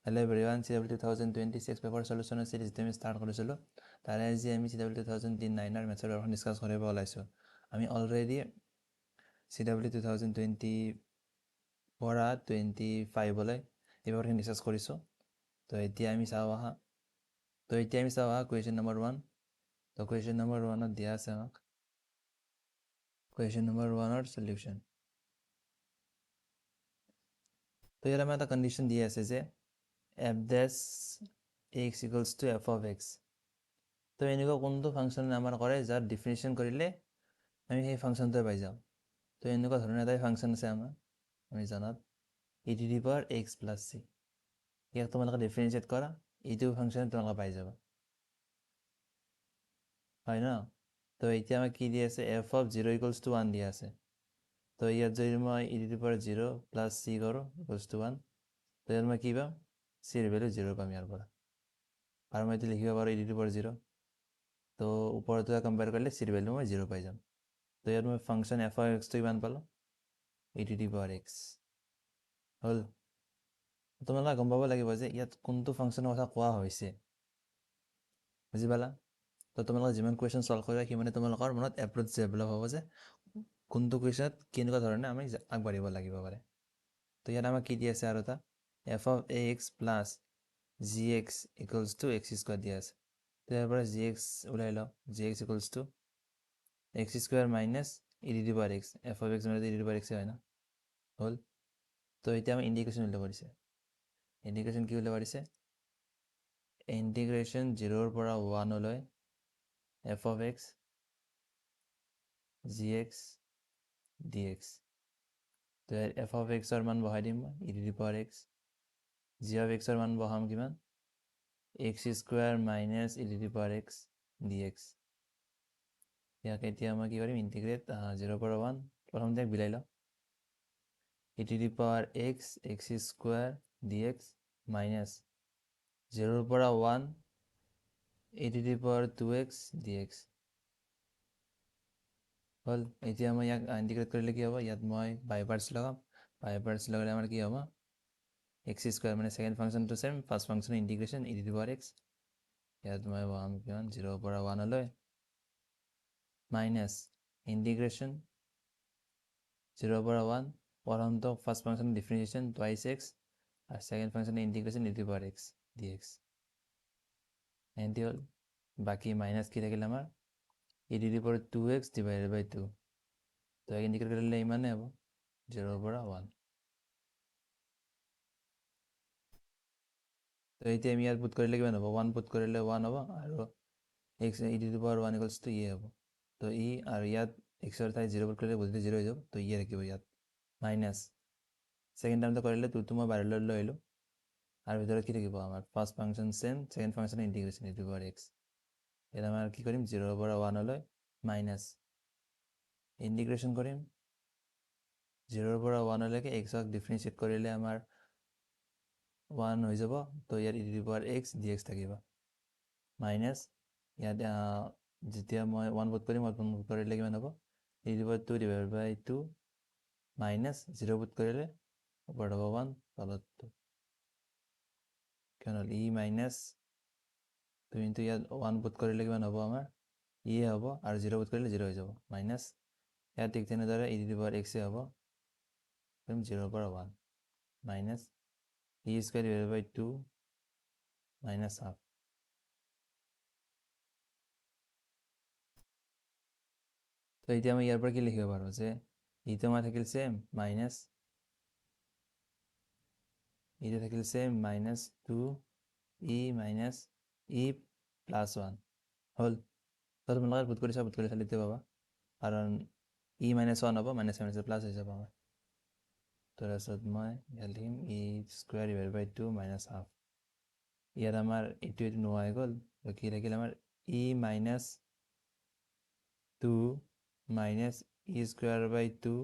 Hello everyone, CW 2026 paper solution series আমি start কৰিছিলোঁ। তাৰে আজি আমি CW 2009 ৰ মেথড এখন ডিসকাস কৰিব ওলাইছোঁ। আমি অলৰেডি CW 2020 পৰা 25 লৈ এই পেপাৰখন ডিসকাস কৰিছোঁ। তো এতিয়া আমি চাওঁ আহা কুৱেশ্যন নম্বৰ 1। তো কুৱেশ্যন নম্বৰ 1 ত দিয়া আছে আমাক কুৱেশ্যন নম্বৰ 1 ৰ সলিউশন। তো ইয়াত আমাৰ এটা কন্ডিশন দিয়া আছে যে f dash x equals to f of x। তো এনেকুৱা কোনটো ফাংচন আমাৰ কৰে যাৰ ডিফিনিশ্যন কৰিলে আমি সেই ফাংচনটোৱে পাই যাম। তো এনেকুৱা ধৰণৰ এটা ফাংচন আছে আমাৰ আমি জানাত e to the power x plus c। ইয়াক তোমালোকে ডিফাৰেন্সিয়েট কৰা, এইটো ফাংচন তোমালোকে পাই যাবা, হয় ন? তো এতিয়া আমাক কি দিয়া আছে, f of 0 equals to 1 দিয়া আছে। তো ইয়াত যদি মই e to the power 0 plus c কৰোঁ equals to 1, তো ইয়াত মই কি পাম, c ৰ ভেলু 0 পাম ইয়াৰ পৰা। আৰু মই এইটো লিখিব পাৰোঁ e to the power 0। তো ওপৰতো কম্পেয়াৰ কৰিলে c ৰ ভেলু মই 0 পাই যাম। তো ইয়াত মই ফাংচন f of x টো ইমান পালোঁ, e to the power x হ'ল। তোমালোকে গম পাব লাগিব যে ইয়াত কোনটো ফাংচনৰ কথা কোৱা হৈছে, বুজি পালা? তো তোমালোকে যিমান কুৱেশ্যন সলভ কৰিবা সিমানে তোমালোকৰ মনত এপ্ৰ'চ ডেভেলপ হ'ব যে কোনটো কুৱেশ্যনত কেনেকুৱা ধৰণে আমি আগবাঢ়িব লাগিব পাৰে। তো ইয়াত আমাক কি দি আছে আৰু এটা f of ax plus gx equals to x square দিয়া আছে। তো ইয়াৰ পৰা gx ওলাই লওঁ, gx equals to x square minus e to the power x। f of x মানে e to the power x হয় না, হ'ল। তো এতিয়া আমি ইণ্টিগ্ৰেশ্যন উলিয়াব দিছে। ইণ্টিগ্ৰেশ্যন কি উলিয়াব দিছে, ইণ্টিগ্ৰেশ্যন 0 পৰা 1 লৈ f of x gx dx। তো f of x ৰ মান বহাই দিম মই e to the power x, g of x ৰ মান বহাম কিমান, x square minus e to the power x dx। ইয়াক এতিয়া মই কি কৰিম, ইণ্টিগ্ৰেট 0 পৰা 1, প্ৰথমতে বিলাই লওঁ, e to the power x x square dx minus 0 পৰা 1 e to the power 2x dx হ'ল। এতিয়া মই ইয়াক ইণ্টিগ্ৰেট কৰিলে কি হ'ব, ইয়াত মই বাই পাৰ্টছ লগাম, বাই পাৰ্টছ লগালে আমাৰ কি হ'ব, x স্কুৱাৰ মানে ছেকেণ্ড ফাংচনটো ছেম, ফাৰ্ষ্ট ফাংচনৰ integration e to the power x। ইয়াত মই বহাম কিমান, 0 পৰা 1 লৈ মাইনাছ ইণ্টিগ্ৰেশ্যন 0 পৰা 1 প্ৰথমটো ফাৰ্ষ্ট ফাংচনৰ ডিফাৰেঞ্চিয়েশ্যন টুৱাইছ এক্স আৰু ছেকেণ্ড ফাংচনৰ integration e to the power x dx। এণ্টি হ'ল, বাকী মাইনাছ কি থাকিল আমাৰ e to the power 2x divided by 2। তো ইয়াক ইণ্টিগ্ৰেট কৰিলে ইমানে হ'ব, 0 পৰা 1। তো এতিয়া আমি ইয়াত পুট কৰিলে কিমান হ'ব, 1 পুট কৰিলে 1 হ'ব আৰু x e to the power 1 equals to e হ'ব। তো ই আৰু ইয়াত x ৰ ঠাইত 0 পুট কৰিলে বস্তুটো 0 হৈ যাব, তো ই ৰাখিব ইয়াত মাইনাছ। ছেকেণ্ড টাইমটো কৰিলে 2টো মই বাহিৰলৈ লৈ আহিলোঁ আৰু ভিতৰত কি থাকিব আমাৰ ফাৰ্ষ্ট ফাংচন ছেম, ছেকেণ্ড ফাংচনৰ integration e to the power x। ইয়াত আমাৰ কি কৰিম, 0 পৰা 1 লৈ মাইনাছ ইণ্টিগ্ৰেশ্যন কৰিম 0 পৰা 1 লৈকে, এক্সক ডিফাৰেঞ্চিয়েট কৰিলে আমাৰ 1 হৈ যাব। তো ইয়াত e to the power x dx থাকিব মাইনাছ, ইয়াত যেতিয়া মই 1 পুট কৰিম, 1 পুট কৰিলে কিমান হ'ব, e to the power 2 divided by 2 minus 0 put কৰিলে ওপৰত হ'ব 1 তলত 2, কিমান হ'ল e মাইনাছ 2 ইনটু ইয়াত 1 পুট কৰিলে কিমান হ'ব আমাৰ e হ'ব আৰু 0 পুট কৰিলে 0 হৈ যাব মাইনাছ, ইয়াত ঠিক তেনেদৰে e to the power x হ'ব 0 পৰা 1 মাইনাছ e স্কুৱাৰ ডিভাইডেড বাই 2 মাইনাছ হাফ। তো এতিয়া মই ইয়াৰ পৰা কি লিখিব পাৰোঁ যে ইটো আমাৰ থাকিল ছেম মাইনাছ, ইটো থাকিল same minus 2 e minus e plus 1 হ'ল। তো তোমালোকে পুট কৰি চালে এতিয়া পাবা, কাৰণ e মাইনাছ 1 হ'ব, মাইনাছ মাইনাছ প্লাছ হৈ যাব আমাৰ। তাৰপিছত মই ইয়াত লিখিম e স্কুৱাৰ ডিভাইডেড বাই 2 মাইনাছ হাফ। ইয়াত আমাৰ এইটো নোহোৱা হৈ গ'ল, তো কি থাকিল আমাৰ e minus 2 minus e square by 2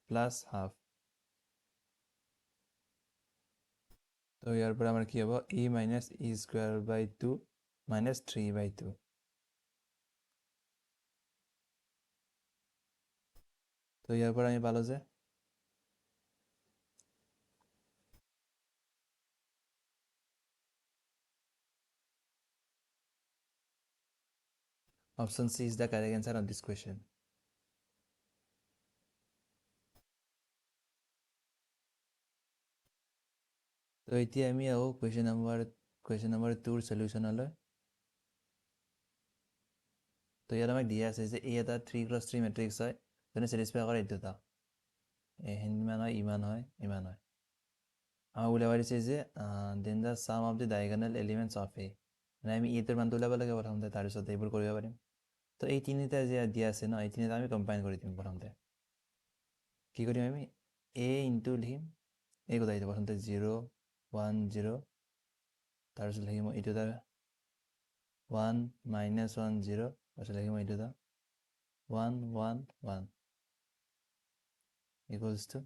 plus half. তো ইয়াৰ পৰা আমাৰ কি হ'ব, e minus e square by 2 minus 3/2। তো ইয়াৰ পৰা আমি পালোঁ যে Option C is the correct answer of this question. তো এতিয়া আমি আহো question number 2 solution লৈ। তো ইয়াত আমাক দিয়া আছে যে এই এটা 3x3 matrix হয় যেনে satisfy কৰে এইটো এটা ইমান হয় ইমান হয় ইমান হয় আমাক উলিয়াব দিছে যে then the sum of the diagonal elements of A মানে আমি এইটোৰ মানটো উলিয়াব লাগে প্ৰথমতে তাৰপিছত এইবোৰ কৰিব পাৰিম। তো এই তিনিটা যে দিয়া আছে ন এই তিনিটা আমি কম্বাইন কৰি দিম প্ৰথমতে। কি কৰিম আমি A ইনটু লিখিম এই কথা এইটো প্ৰথমতে 0 1 0 তাৰপিছত লিখিম এইটো এটা 1 minus 1 0 তাৰপিছত লিখিম এইটো এটা 1 1 1 equals to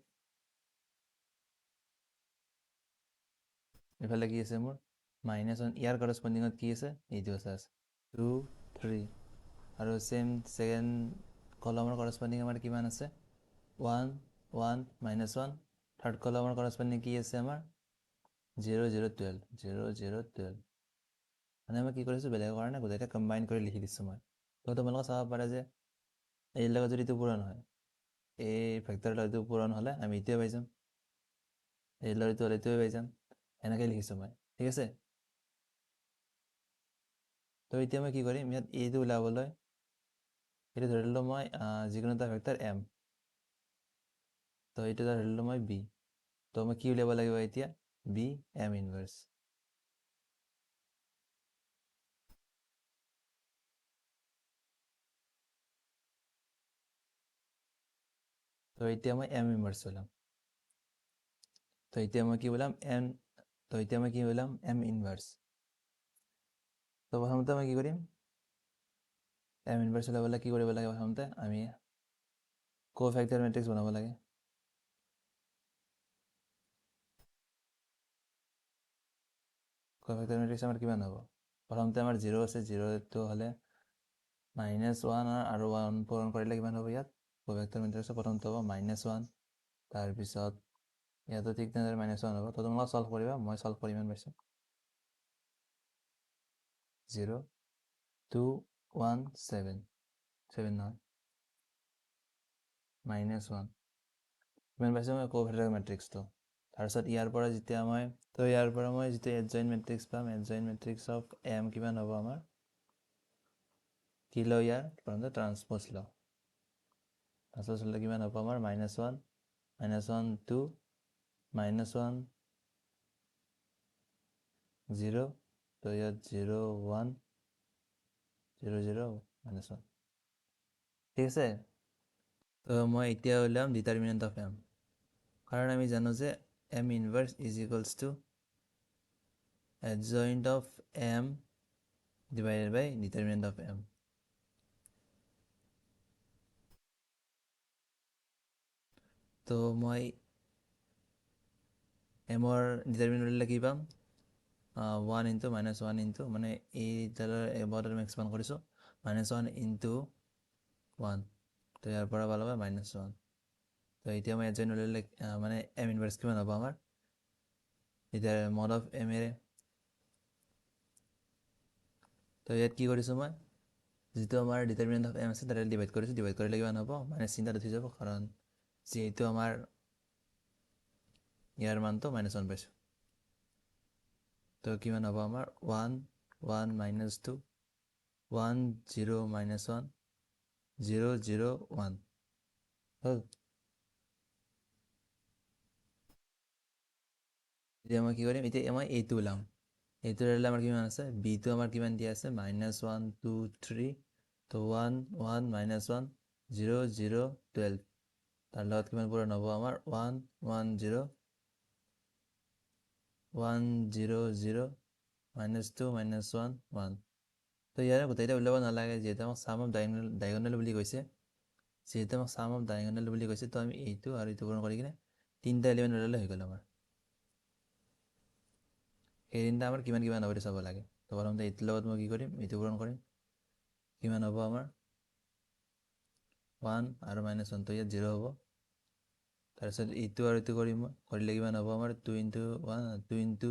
এইফালে কি আছে মোৰ -1 ইয়াৰ কৰস্পণ্ডিঙত কি আছে এইটো আছে 2 3 আৰু সেম সেকেন্ড কলমৰ কৰস্পণ্ডিং আমাৰ কিমান আছে 1 1 -1 থাৰ্ড কলমৰ কৰস্পণ্ডিং কি আছে আমাৰ 0 0 12 0 0 12 মানে মই কি কৰিছোঁ বেলেগ কৰা নাই গোটেইটা কম্বাইন কৰি লিখি দিছোঁ মই। তো তোমালোকে চাব পাৰে যে এই লগত যদি এইটো পূৰণ হয় এই ফেক্টৰৰ লগত এইটো পূৰণ হ'লে আমি এইটোৱে পাই যাম এই লগত এইটো হ'লে এইটোৱে পাই যাম এনেকৈ লিখিছোঁ মই ঠিক আছে। তো এতিয়া মই কি কৰিম ইয়াত এইটো ওলাবলৈ এইটো ধৰি ললোঁ মই যিকোনো এটা ভেক্টৰ m তো এইটো ধৰি ললোঁ মই b তো মই কি উলিয়াব লাগিব এতিয়া b m ইনভাৰ্স। তো এতিয়া মই m ইনভাৰ্স ওলাম তো এতিয়া মই কি ওলাম m ইনভাৰ্স। তো প্ৰথমতে মই কি কৰিম m ইনভাৰ্স ওলাবলৈ কি কৰিব লাগে প্ৰথমতে আমি কোফেক্টৰ মেট্ৰিক্স বনাব লাগে। কোফেক্টৰ মেট্ৰিক্স আমাৰ কিমান হ'ব প্ৰথমতে আমাৰ 0 আছে 0 হ'লে -1 আৰু 1 পূৰণ কৰিলে কিমান হ'ব ইয়াত কোফেক্টৰ মেট্ৰিক্সৰ প্ৰথমটো হ'ব -1 তাৰপিছত ইয়াতো ঠিক তেনেদৰে -1 হ'ব। তো তোমালোকে সলভ কৰিবা মই সলভ কৰি ইমান পাইছোঁ 0 2 1 7 7 নহয় -1 ইমান পাইছোঁ মই কোফেক্টৰ মেট্ৰিক্সটো। তাৰপিছত ইয়াৰ পৰা যেতিয়া মই যিটো এডজইণ্ট মেট্ৰিক্স পাম এডজইণ্ট মেট্ৰিক্স অফ m কিমান হ'ব আমাৰ কি লওঁ ইয়াৰ প্ৰথমতে ট্ৰান্সপ'জ লওঁ ট্ৰান্সপ'জ ল'লে কিমান হ'ব আমাৰ -1 -1 2 -1 0 তো ইয়াত 0 1 0 0 -1 ঠিক আছে। তো মই এতিয়া উলিয়াম ডিটাৰমিনেণ্ট অফ m কাৰণ আমি জানো যে m inverse is equals to adjoint of m divided by determinant of m। তো মই m ৰ ডিটাৰমিনেণ্ট উলিয়ালে কি পাম 1 ইনটু -1 ইনটু মানে এইডালৰ এবাৰত আমি এক্সপাণ্ড কৰিছোঁ -1 ইনটু 1 তো ইয়াৰ পৰা ভাল হ'ব -1। তো এতিয়া মই এডজইণ্ট উলিয়ালে মানে m ইনভাৰ্স কিমান হ'ব আমাৰ এতিয়া মড অফ m এৰে তো ইয়াত কি কৰিছোঁ মই যিটো আমাৰ ডিটাৰমিনেণ্ট অফ m আছে তাতে ডিভাইড কৰিছোঁ ডিভাইড কৰিলে কিমান হ'ব মানে চিন্তাত উঠি যাব কাৰণ যিহেতু আমাৰ ইয়াৰ মানটো -1 পাইছোঁ তো কিমান হ'ব আমাৰ 1 1 -2 1 0 -1 0 0 1 হ'ল। এতিয়া মই কি কৰিম এতিয়া মই এইটো ওলাম এইটো ওলালে আমাৰ কিমান আছে বিটো আমাৰ কিমান দিয়া আছে -1 2 3 তো 1 1 -1 0 0 12 তাৰ লগত কিমান পূৰণ হ'ব আমাৰ 1 1 0 1 0 0 -2 -1 1 তো ইয়াৰে গোটেইটা উলিয়াব নালাগে যিহেতু আমাক সাম অফ ডায়গনেল বুলি কৈছে তো আমি এইটো আৰু এইটো পূৰণ কৰি কিনে তিনিটা এলিমেণ্ট উলিয়ালে হৈ গ'ল আমাৰ সেই তিনিটা আমাৰ কিমান কিমান হ'ব চাব লাগে। তো প্ৰথমতে এইটোৰ লগত মই কি কৰিম এইটো পূৰণ কৰিম কিমান হ'ব আমাৰ 1 আৰু -1 তো ইয়াত 0 হ'ব তাৰপিছত এইটো আৰু এইটো কৰিম মই কৰিলে কিমান হ'ব আমাৰ 2 ইনটু 1 2 ইনটু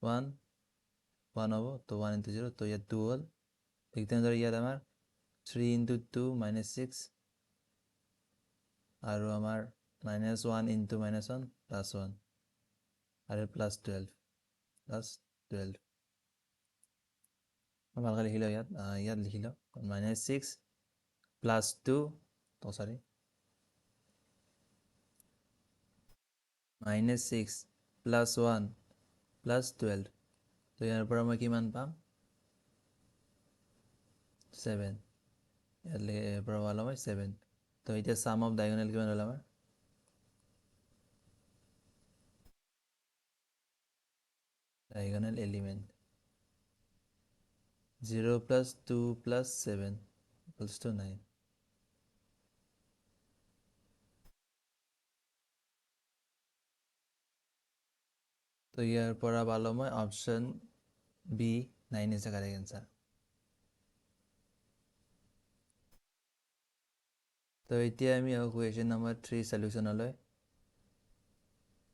1 1 হ'ব তো 1 ইনটু 0 তো ইয়াত 2 হ'ল ঠিক তেনেদৰে ইয়াত আমাৰ 3 into 2 minus 6 আৰু আমাৰ -1 into -1 plus 1 আৰু plus 12 ভালকৈ লিখি লওঁ ইয়াত লিখি লওঁ -6 plus 2 -6 plus 1 plus 12 তো ইয়াৰ পৰা মই কিমান পাম 7 ইয়াৰ পৰা পালোঁ মই 7 তো এতিয়া sum of diagonal কিমান হ'ল আমাৰ diagonal element 0 plus 2 plus 7 equals to 9 তো ইয়াৰ পৰা পালোঁ মই option B 9 is the correct answer তো এতিয়া আমি কুৱেশ্যন নম্বৰ 3 সলিউশ্যনলৈ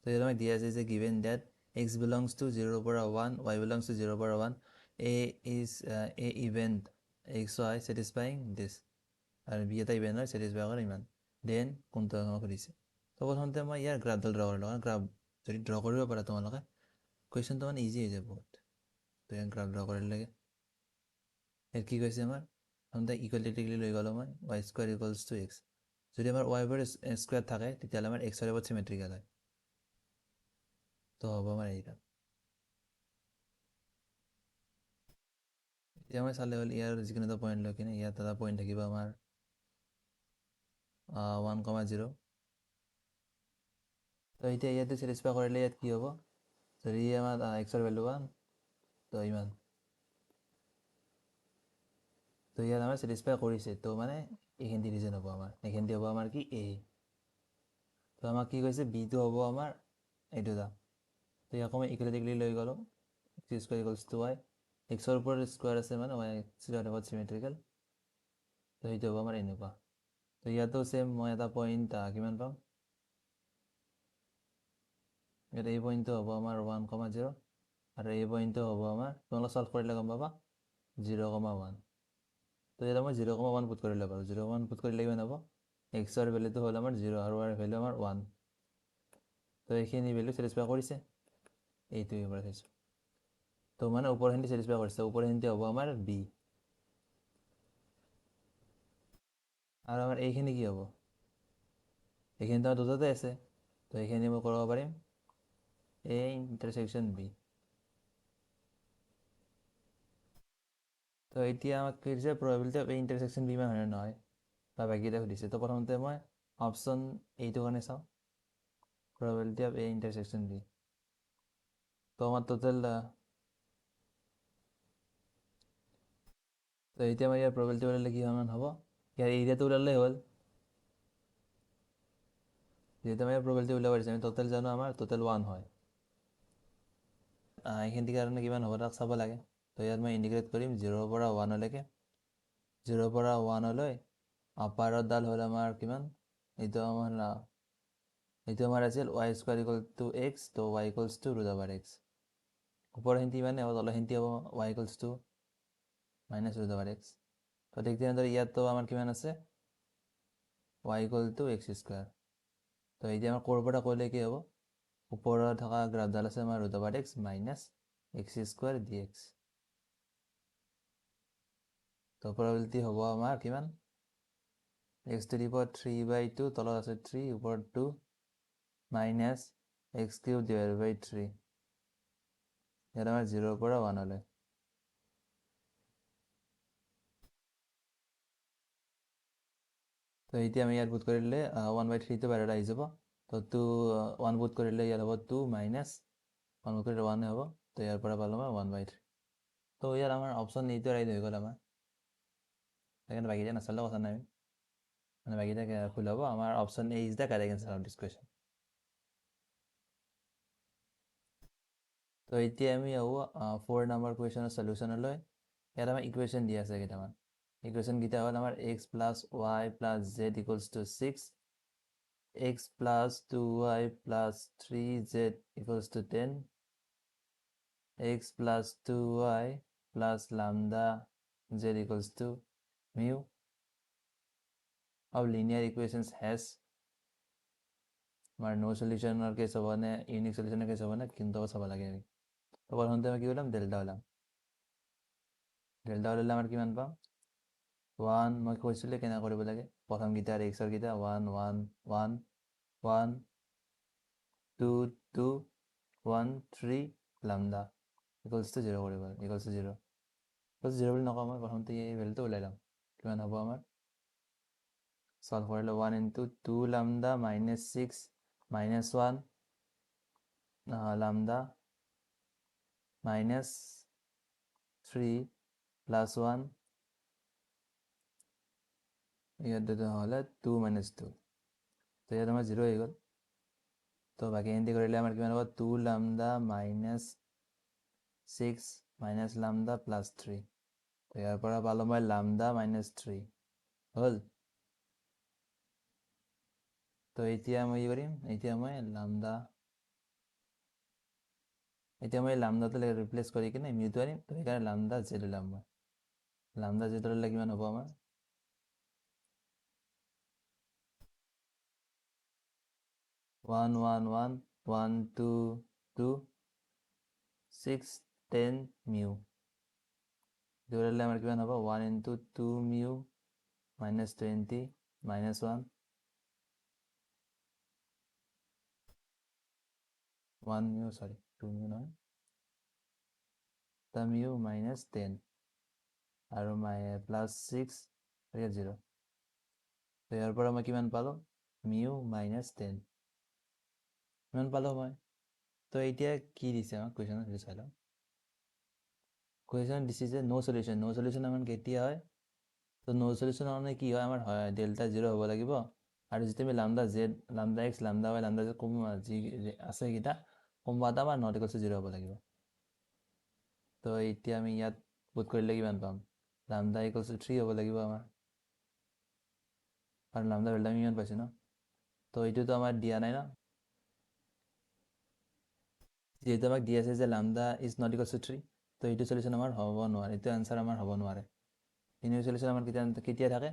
তো ইয়াত আমাক দিয়া আছে যে given that x belongs to 0 পৰা 1 y belongs to 0 পৰা 1 a is a event xy satisfying this আৰু b এটা ইভেণ্ট হয় satisfy কৰে ইমান দেন কোনটো আমাক সুধিছে তো প্ৰথমতে মই ইয়াৰ গ্ৰাফডাল ড্ৰ কৰিলোঁ কাৰণ গ্ৰাফ যদি ড্ৰ কৰিব পাৰা তোমালোকে কুৱেশ্যনটো মানে ইজি হৈ যায় বহুত তো ইয়াৰ গ্ৰাফ ড্ৰ কৰিলে ইয়াত কি কৈছে আমাৰ প্ৰথমতে ইকুৱেলিটিকেলি লৈ গ'লোঁ মই y square equals to x যদি আমাৰ y বাৰ স্কুৱাৰ থাকে তেতিয়াহ'লে আমাৰ x ৰ লগত চিমেট্ৰিকেল হয় তো হ'ব আমাৰ এইটা এতিয়া মই চালে হ'ল ইয়াৰ যিকোনো এটা পইণ্ট লৈ কিনে ইয়াত এটা পইণ্ট থাকিব আমাৰ 1,0 তো এতিয়া ইয়াতে চেটিছফাই কৰিলে ইয়াত কি হ'ব যদি আমাৰ এক্সৰ ভেলু 1 তো ইমান তো ইয়াত আমাৰ চেটিছফাই কৰিছে তো মানে এইখিনি ৰিজন হ'ব আমাৰ এইখিনি হ'ব আমাৰ কি a তো আমাক কি কৈছে b টো হ'ব আমাৰ এইটো দা তো ইয়াক মই ইকুৱেলিটিকেলি লৈ গ'লোঁ x square equals to y এক্সৰ ওপৰত স্কুৱাৰ আছে মানে y স্কুৱাৰ লগত চিমেট্ৰিকেল তো সেইটো হ'ব আমাৰ এনেকুৱা তো ইয়াতো চেম মই এটা পইণ্ট কিমান পাম ইয়াত এই পইণ্টটো হ'ব আমাৰ 1,0 আৰু এই পইণ্টটো হ'ব আমাৰ তোমালোকে সল্ভ কৰিলে গম পাবা 0,1 তো ইয়াত মই 0,1 পুট কৰিলে পাৰোঁ 0,1 পুট কৰিলে কিমান হ'ব এক্সৰ ভেলুটো হ'ল আমাৰ 0 আৰু y ভেলু আমাৰ 1 তো এইখিনি ভেলু চেটিছফাই কৰিছে এইটোৱে পৰা চাইছোঁ তো মানে ওপৰখিনি চেটিছফাই কৰিছে ওপৰখিনি হ'ব আমাৰ b আৰু আমাৰ এইখিনি কি হ'ব এইখিনি তো দুটাতে আছে তো এইখিনি মই কৰিব পাৰিম a ইণ্টাৰছেকশ্যন b তো এতিয়া আমাক কি দিছে probability of a intersection b ইমান হয় নহয় বা বাকীকেইটা সুধিছে তো প্ৰথমতে মই অপশ্যন এইটো কাৰণে চাওঁ probability of a intersection b তো আমাৰ টোটাল তো এতিয়া মই ইয়াৰ probability ওলালে কি সমান হ'ব ইয়াৰ এৰিয়াটো ওলালে হ'ল যেহেতু আমি probability ওলাব পাৰিছোঁ আমি টোটাল জানো আমাৰ টোটাল 1 হয় এইখিনিৰ কাৰণে কিমান হ'ব তাক চাব লাগে তো ইয়াত মই ইণ্ডিকেট কৰিম 0 পৰা 1 লৈকে 0 পৰা 1 লৈ আপাৰৰ ডাল হ'ল আমাৰ কিমান এইটো আমাৰ আছিল y square equal to x তো y equals to root over x ওপৰখিনি মানে হ'ব তলখিনি হ'ব y equals to minus root over x তো ঠিক তেনেদৰে ইয়াতো আমাৰ কিমান আছে y equal to x square তো এতিয়া আমাৰ ক'ৰ পৰা ক'লে কি হ'ব ওপৰত থকা গ্ৰাফডাল আছে আমাৰ root over x minus x square dx তো probability হ'ব আমাৰ কিমান x to the power 3/2 তলত আছে 3 ওপৰত 2 মাইনাছ x কিউব ডিভাইডেড বাই 3 ইয়াত আমাৰ 0 পৰা 1 লৈ তো এতিয়া আমি ইয়াত পুট কৰিলে 1/3 টো বাহিৰত আহি যাব তো 2 1 পুট কৰিলে ইয়াত হ'ব 2 মাইনাছ 1 পুট কৰিলে 1 হ'ব তো ইয়াৰ পৰা পালোঁ মই 1/3 তো ইয়াত আমাৰ অপশ্যন এইটো ৰাইট হৈ গ'ল আমাৰ সেইকাৰণে বাকীটা নাচালেও কথা নাই মানে বাকীটা ভুল হ'ব আমাৰ option A is the correct answer of this question তো এতিয়া আমি আহোঁ 4 নম্বৰ কুৱেশ্যনৰ সলিউশ্যনলৈ ইয়াত আমাৰ ইকুৱেশ্যন দিয়া আছে কেইটামান ইকুৱেশ্যনকেইটা হ'ল আমাৰ x plus y plus z equals to 6 x plus 2y plus 3z equals to 10 x plus 2y plus lambda z equals to mu of linear equations has আমাৰ no solution কেছ হ'ব নে unique সলিউশনৰ cash হ'ব নে কিন্তু চাব লাগে আমি তো প্ৰথমতে আমি কি ওলাম ডেল্টা ওলাম ডেল্টা ওলালে আমাৰ কিমান পাম 1 মই কৈছিলে কেনে কৰিব লাগে প্ৰথম গিটাৰ x ৰ গিটা 1 1 1 1 2 2 1 3 lambda equals to 0 কৰিব equals to 0 বুলি নকওঁ মই প্ৰথমতে এই ভ্যালুটো ওলাই লম কিমান হ'ব আমাৰ সলভ কৰিলে 1 into 2 lambda minus 6 minus 1 lambda minus 3 plus 1 ইয়াত হ'লে 2 minus 2 তো ইয়াত আমাৰ 0 হৈ গ'ল তো বাকি এন্টি কৰিলে আমাৰ কিমান হ'ব 2 lambda minus 6 minus lambda plus 3 তো ইয়াৰ পৰা পালো মই lambda minus 3 হ'ল তো এতিয়া মই কি কৰিম এতিয়া মই lambda তো ৰিপ্লেস কৰি কিনে মিউটো আনিম তো সেইকাৰণে lambda z ওলাম মই lambda z ওলালে কিমান হ'ব আমাৰ 1 1 1 1 2 2 6 10 mu ওলালে আমাৰ কিমান হ'ব 1 into 2 mu minus 20 minus 1 1 mu sorry 2 mu নহয় the mu minus 10 আৰু plus 6 here 0 তো ইয়াৰ পৰা মই কিমান পালো mu minus 10 কিমান পালো মই তো এতিয়া কি দিছে আমাক কুৱেশ্যনত সেইটো চাই লওঁ কুৱেশ্যন দিছে যে নো সলিউশন আমাৰ কেতিয়া হয় তো নো সলিউশন মানে কি হয় আমাৰ হয় ডেল্টা 0 হ'ব লাগিব আৰু যেতিয়া আমি lambda z lambda x lambda y lambda z কম যি আছে কিটা কোনবা এটা আমাৰ নট ইকুৱেল টু 0 হ'ব লাগিব তো এতিয়া আমি ইয়াত পুট কৰিলে কিমান পাম lambda equals to 3 হ'ব লাগিব আমাৰ আৰু lambda ভ্যালু আমি ইমান পাইছো ন তো এইটোতো আমাৰ দিয়া নাই ন যেহেতু আমাক দিয়া আছে যে lambda is not equals to 3 তো এইটো সলিউশন আমাৰ হ'ব নোৱাৰে এইটো আনসাৰ আমাৰ হ'ব নোৱাৰে ইউনিক সলিউশন আমাৰ কেতিয়া থাকে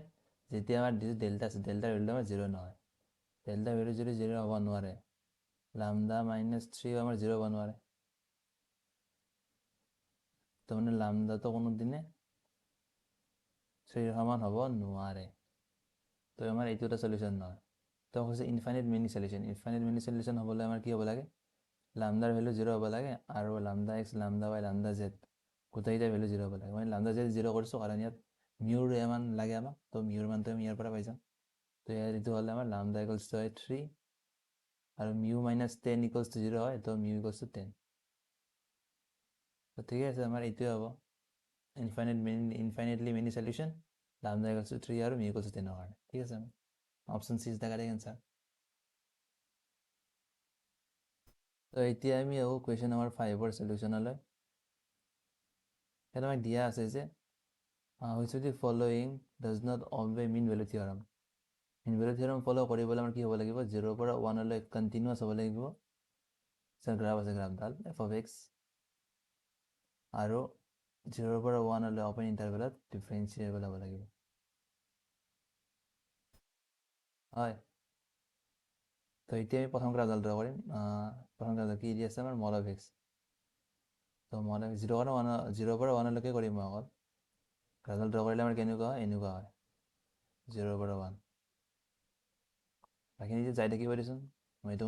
যেতিয়া আমাৰ ডেল্টা আছে ডেল্টা ভ্যালু আমাৰ 0 নহয় ডেল্টা ভ্যালু যদি 0 হ'ব নোৱাৰে lambda minus 3 আমাৰ 0 হ'ব নোৱাৰে তো মানে lambda তো কোনো দিনে 3 সমান হ'ব নোৱাৰে তো আমাৰ এইটো এটা সলিউশন নহয় তো হৈছে ইনফাইনাইট মিনি সলিউশন হ'বলৈ আমাৰ কি হ'ব লাগে lambda ভ্যালু 0 হ'ব লাগে আৰু lambda x lambda y lambda z গোটেইটা ভ্যালু 0 হ'ব লাগে মই lambda z 0 কৰিছো কাৰণ ইয়াত মিউৰ মান লাগে আমাক তো মিউৰ মানটো আমি ইয়াৰ পৰা পাই যাম তো ইয়াৰ এইটো হ'লে আমাৰ lambda equals to 3 আৰু mu minus 10 equals to 0 হয় তো mu equals to 10 তো ঠিক আছে আমাৰ এইটোৱে হ'ব infinitely many solution lambda equals to 3 আৰু mu equals to 10 ৰ কাৰণে ঠিক আছে option C is the correct answer তো এতিয়া আমি আহো কুৱেশ্যন নম্বৰ 5 ৰ সলিউশনলৈ এটা আমাক দিয়া আছে যে which of the following does not obey mean value theorem mean value theorem ফলো কৰিবলৈ আমাৰ কি হ'ব লাগিব 0 পৰা 1 লৈ কন্টিনিউয়াস হ'ব লাগিব সৰ গ্ৰাফ আছে গ্ৰাফডাল f of x আৰু 0 পৰা 1 লৈ ওপেন ইন্টাৰভেলত ডিফাৰেন্সিয়েবল হ'ব লাগিব হয় তো এতিয়া আমি প্ৰথম গ্ৰাফডাল ড্ৰ কৰিম প্ৰথম গ্ৰাফডাল কি দি আছে আমাৰ মল অফ x তো মল অফ 0 পৰা 1 লৈকে কৰিম মই অকল গ্ৰাফডাল ড্ৰ কৰিলে আমাৰ কেনেকুৱা হয় এনেকুৱা হয় 0 পৰা 1 বাকি নিজে যাই থাকিব দিছোন মই এইটো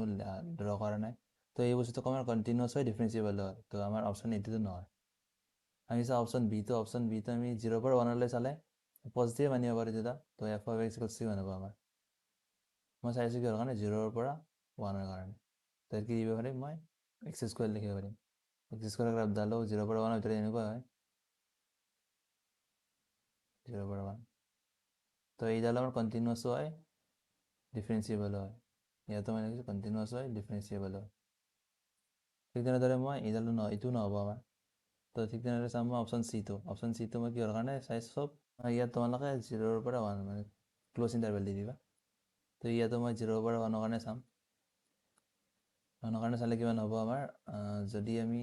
ড্ৰ কৰা নাই তো এই বস্তুটো আমাৰ কন্টিনিউয়াস হয় ডিফাৰেন্সিয়েবল হয় তো আমাৰ অপশন এইটোতো নহয় আমি চাওঁ অপশন বি তো আমি 0 পৰা 1 লৈ চালে পজিটিভ মানিব পাৰি তেতিয়া তো f of x equals to 1 হ'ব আমাৰ মই চাইছো কিহৰ কাৰণে 0 পৰা 1 ৰ কাৰণে তো কি দিব পাৰিম মই x স্কয়াৰ লিখিব পাৰিম x স্কয়াৰ গ্ৰাফ ডালো 0 পৰা 1 ভিতৰত এনেকুৱা হয় 0 পৰা 1 তো এই ডাল আমাৰ কন্টিনিউয়াস হয় ডিফাৰেন্সিয়েবল হয় ইয়াতো মানে কি কন্টিনিউয়াস হয় ডিফাৰেন্সিয়েবল হয় ঠিক তেনেদৰে মই এই ডালটো নহয় এইটো নহ'ব আমাৰ তো ঠিক তেনেদৰে চাম মই অপশন সি টো মই কিহৰ কাৰণে চাইছো সব ইয়াত তোমালোকে 0 পৰা 1 মানে ক্লোজ ইন্টাৰভেল দি দিবা তো ইয়াতো মই 0 পৰা 1 ৰ কাৰণে চাম 1 ৰ কাৰণে চালে কিমান হ'ব আমাৰ যদি আমি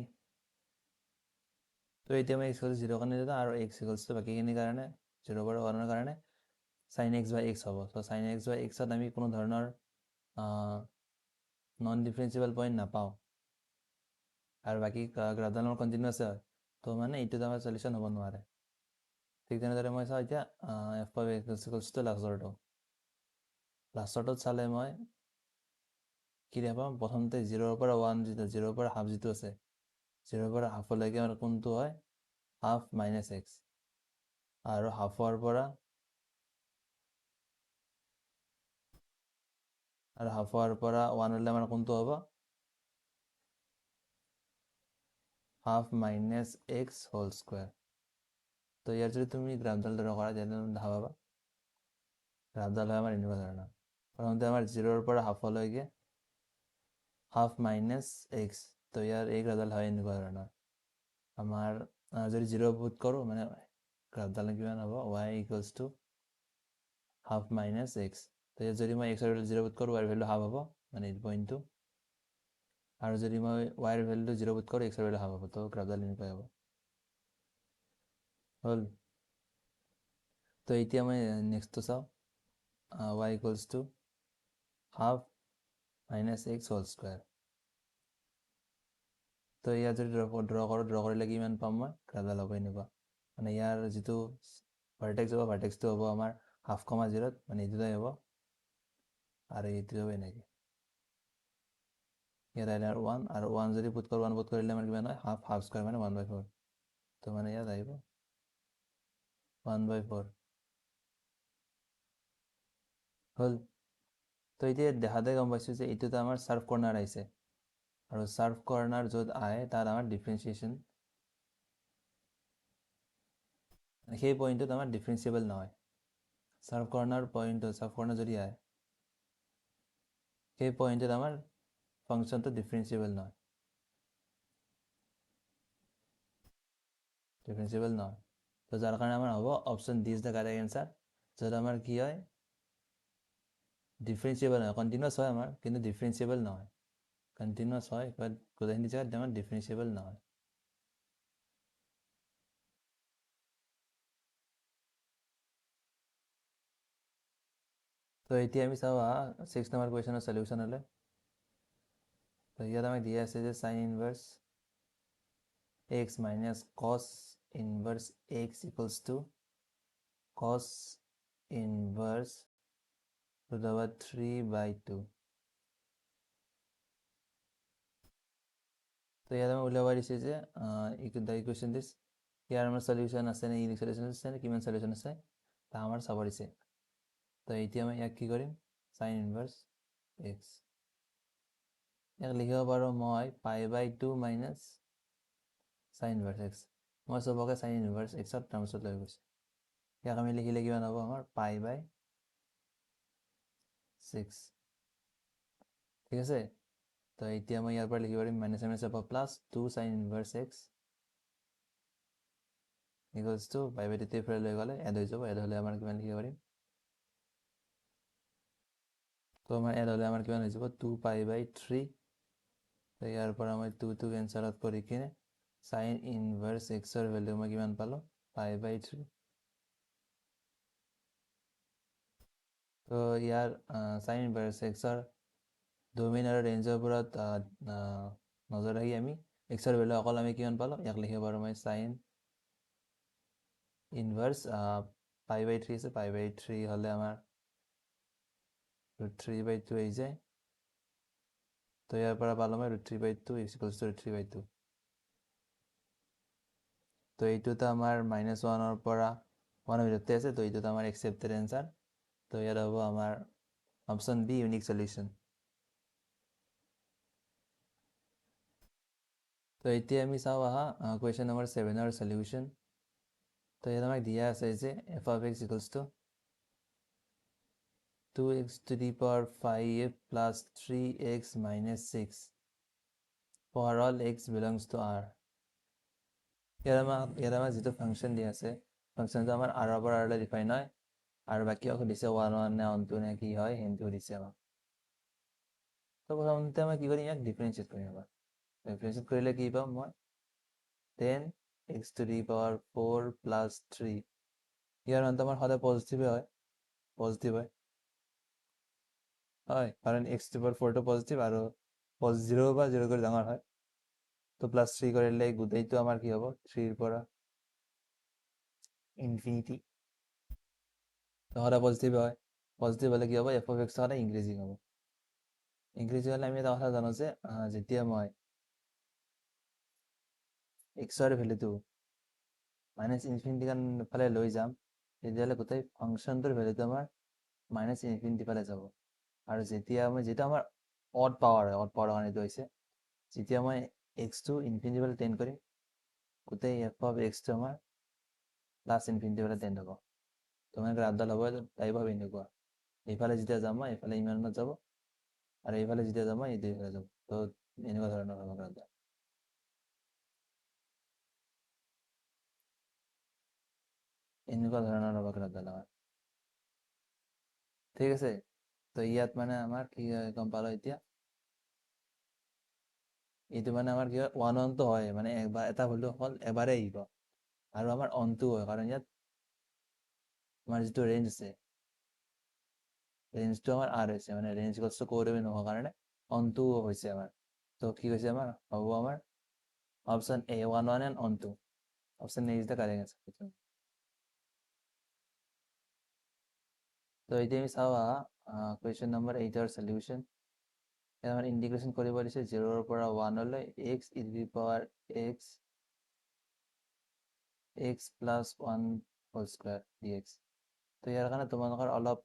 তো এতিয়া মই x equals 0 কাৰণে দিলোঁ আৰু x equals to বাকীখিনিৰ কাৰণে 0 পৰা 1 কাৰণে sin x by x হ'ব। so sin x by x ত আমি কোনো ধৰণৰ নন ডিফাৰেঞ্চিয়েবল পইণ্ট নাপাওঁ আৰু বাকী গ্ৰাফডাল আমাৰ কণ্টিনিউৱাছ হয়, তো মানে এইটোত আমাৰ সলিউশ্যন হ'ব নোৱাৰে। ঠিক তেনেদৰে মই চাওঁ এতিয়া f of x equals to লাষ্টৰটোত চালে মই কি দেখা পাম, প্ৰথমতে 0 পৰা 1 0 পৰা হাফ যিটো আছে 0 পৰা হাফলৈকে আমাৰ কোনটো হয় হাফ মাইনাছ এক্স, আৰু হাফৰ পৰা 1 হ'লে আমাৰ কোনটো হ'ব half minus x whole square. তো ইয়াৰ যদি তুমি গ্ৰাফডাল ড্ৰ কৰা তেতিয়াহ'লে দেখা পাবা গ্ৰাফডাল হয় আমাৰ এনেকুৱা ধৰণৰ। প্ৰথমতে আমাৰ 0 পৰা হাফলৈকে হাফ মাইনাছ এক্স, তো ইয়াৰ এই গ্ৰাফডাল হয় এনেকুৱা ধৰণৰ। আমাৰ যদি 0 পুট কৰোঁ মানে গ্ৰাফডাল কিমান হ'ব y equals to half minus x. তো ইয়াত যদি মই এক্সৰ ভেলু 0 পুট কৰোঁ y ভেলু হাফ হ'ব মানে এই পইণ্টটো, আৰু যদি মই y ভেলুটো 0 পুট কৰোঁ এক্সৰ ভেলু হাফ হ'ব। তো গ্ৰাফডাল এনেকুৱাই হ'ব হ'ল। তো এতিয়া মই নেক্সটটো চাওঁ y equals to half minus x whole square. তো ইয়াত যদি ড্ৰ কৰিলে কিমান পাম মই গ্ৰাফডাল হ'ব এনেকুৱা, মানে ইয়াৰ যিটো ভাৰ্টেক্সটো হ'ব আমাৰ হাফ কমা 0 মানে এইটোতে হ'ব, আৰু এইটো হ'ব এনেকৈ ইয়াত আহিলে আৰু 1, আৰু 1 যদি পুট কৰোঁ 1 পুট কৰিলে আমাৰ কিমান হয় হাফ স্কুৱেৰ মানে 1/4। তো মানে ইয়াত আহিব 1/4 হ'ল। তো এতিয়া দেখাতে গম পাইছোঁ যে এইটোতে আমাৰ চাৰ্ভ কৰ্নাৰ আহিছে, আৰু চাৰ্ভ কৰ্নাৰ য'ত আহে তাত আমাৰ ডিফাৰেঞ্চিয়েশ্যন সেই পইণ্টটোত আমাৰ ডিফাৰেঞ্চিয়েবল নহয়। চাৰ্ভ কৰ্নাৰ যদি আহে সেই পইণ্টটোত আমাৰ ফাংচনটো ডিফাৰেঞ্চিয়েবল নহয়। তো যাৰ কাৰণে আমাৰ হ'ব option D is the correct answer, য'ত আমাৰ কি হয় ডিফাৰেঞ্চিয়েবল নহয়, কণ্টিনিউৱাছ হয় আমাৰ কিন্তু ডিফাৰেঞ্চিয়েবল নহয়। কণ্টিনিউৱাছ হয় বাট গোটেইখিনি জেগাত আমাৰ ডিফাৰেঞ্চিয়েবল নহয়। তো এতিয়া আমি চাওঁ 6 নম্বৰ কুৱেশ্যনৰ চলিউশ্যনলৈ। তো ইয়াত আমাক দিয়া আছে যে চাইন ইনভাৰ্ছ x মাইনাছ কছ ইনভাৰ্ছ x ইকুৱেলছ টু কছ ইনভাৰ্ছ √3/2। তো ইয়াত আমি উলিয়াব দিছে যে দ্য ইকুৱেশ্যন দিছ, ইয়াৰ আমাৰ চলিউশ্যন আছে নে ইউনিক চলিউশ্যন আছে নে কিমান চলিউশ্যন আছে তা আমাৰ চাব দিছে। তো এতিয়া আমি ইয়াক কি কৰিম চাইন ইনভাৰ্ছ এক্স, ইয়াক লিখিব পাৰোঁ মই π/2 মাইনাছ চাইন ইনভাৰ্ছ এক্স। মই চবকে চাইন ইনভাৰ্ছ এক্সৰ টাৰ্মছত লৈ গৈছোঁ। ইয়াক আমি লিখিলে কিমান হ'ব আমাৰ π/6, ঠিক আছে। তো এতিয়া মই ইয়াৰ পৰা লিখিব পাৰিম মাইনাছ হ'ব plus 2 sine inverse x equals to π/2 ফালে লৈ গ'লে এড হৈ যাব, এড হ'লে আমাৰ কিমান লিখিব পাৰিম, তো আমাৰ এড হ'লে আমাৰ কিমান হৈ যাব 2π/3। তো ইয়াৰ পৰা মই 2 কেঞ্চেল আউট কৰি কিনে চাইন ইনভাৰ্ছ এক্সৰ ভেলু মই কিমান পালোঁ π/3। তো ইয়াৰ চাইন ইনভাৰ্ছ এক্সৰ ডোমেইন আৰু ৰেঞ্জৰ ওপৰত নজৰ ৰাখি আমি এক্সৰ ভেলু অকল আমি কিমান পালোঁ ইয়াক লিখিব পাৰোঁ মই চাইন ইনভাৰ্ছ π/3 আছে, π/3 হ'লে আমাৰ √3/2 আহি যায়। তো ইয়াৰ পৰা পালোঁ মই √3/2 ইকুৱেলছ টু √3/2। তো এইটোতো আমাৰ -1ৰ পৰা 1ৰ ভিতৰতে আছে, তো এইটোতো আমাৰ একচেপ্টেড এনচাৰ। তো ইয়াত হ'ব আমাৰ অপশ্যন বি ইউনিক চলিউশ্যন। তো এতিয়া আমি চাওঁ কুৱেশ্যন নম্বৰ 7ৰ চলিউশ্যন। তো ইয়াত আমাক দিয়া আছে যে f of x equals to 2x to the power 5 plus 3x minus 6 for all x belongs to R. ইয়াত আমাক যিটো ফাংচন দিয়া আছে ফাংচনটো আমাৰ আৰৰ পৰা আৰলৈ ডিফাইন হয়, আৰু বাকী সুধিছে 1 নে 2 নে কি হয় সেইটো সুধিছে আমাক। তো প্ৰথমতে মই কি কৰিম ইয়াক ডিফাৰেঞ্চিয়েট কৰিম। এবাৰ ডিফাৰেঞ্চিয়েট কৰিলে কি পাম মই 10 x to the power 4 plus 3 ইয়াৰ মানটো আমাৰ সদায় পজিটিভে হয় পজিটিভ হয় কাৰণ x to the power 4 টো পজিটিভ আৰু 0 বা 0 কৰি ডাঙৰ হয় তো প্লাছ 3 কৰিলে গোটেইটো আমাৰ কি হ'ব 3 ৰ পৰা ইনফিনিটি তো সদায় পজিটিভ হয় পজিটিভ হ'লে কি হ'ব f of x সদায় ইনক্ৰিজিং হ'ব ইনক্ৰিজিং হ'লে আমি এটা কথা জানো যে যেতিয়া মই x ৰ ভেলুটো মাইনাছ ইনফিনিটি ফালে লৈ যাম তেতিয়াহ'লে গোটেই ফাংচনটোৰ ভেলুটো আমাৰ মাইনাছ ইনফিনিটি ফালে যাব আৰু যেতিয়া আমাৰ অড পাৱাৰ কাৰণে এইটো হৈছে যেতিয়া মই এক্সটো ইনফিনিটি ফালে টেণ্ড কৰিম গোটেই এফ অফ এক্সটো আমাৰ প্লাছ ইনফিনিটি ফালে টেণ্ড হ'ব তো মানে গ্ৰাফডাল হ'ব টাইপ হ'ব এনেকুৱা এইফালে যেতিয়া যাম মই এইফালে ইমানত যাব আৰু এইফালে যেতিয়া যাম মই এইটো এইফালে যাব তো এনেকুৱা ধৰণৰ হ'ব গ্ৰাফডাল এনেকুৱা ধৰণৰ হ'ব গ্ৰাফডাল আমাৰ ঠিক আছে তো ইয়াত মানে আমাৰ কি গম পালো এতিয়া এইটো মানে আমাৰ কি হয় ওৱান অনটো হয় মানে এটা ভেলু অকল এবাৰে আহিব আৰু আমাৰ অনটো হয় কাৰণ ইয়াত আমাৰ যিটো ৰেঞ্জ আছে ৰেঞ্জটো আমাৰ আৰ হৈছে মানে ৰেঞ্জ গছটো ক'ৰবে নোহোৱাৰ কাৰণে অনটো হৈছে আমাৰ তো কি কৈছে আমাৰ হ'ব আমাৰ option A 1 1 and on 2 option A is the correct answer তো এতিয়া আমি চাওঁ কুৱেশ্যন নম্বৰ 8ৰ সলিউশ্যন আমাৰ ইণ্টিগ্ৰেশ্যন কৰিব দিছে 0 ৰ পৰা 1 লৈ x e to the power x plus 1 whole square dx তো ইয়াৰ কাৰণে তোমালোকৰ অলপ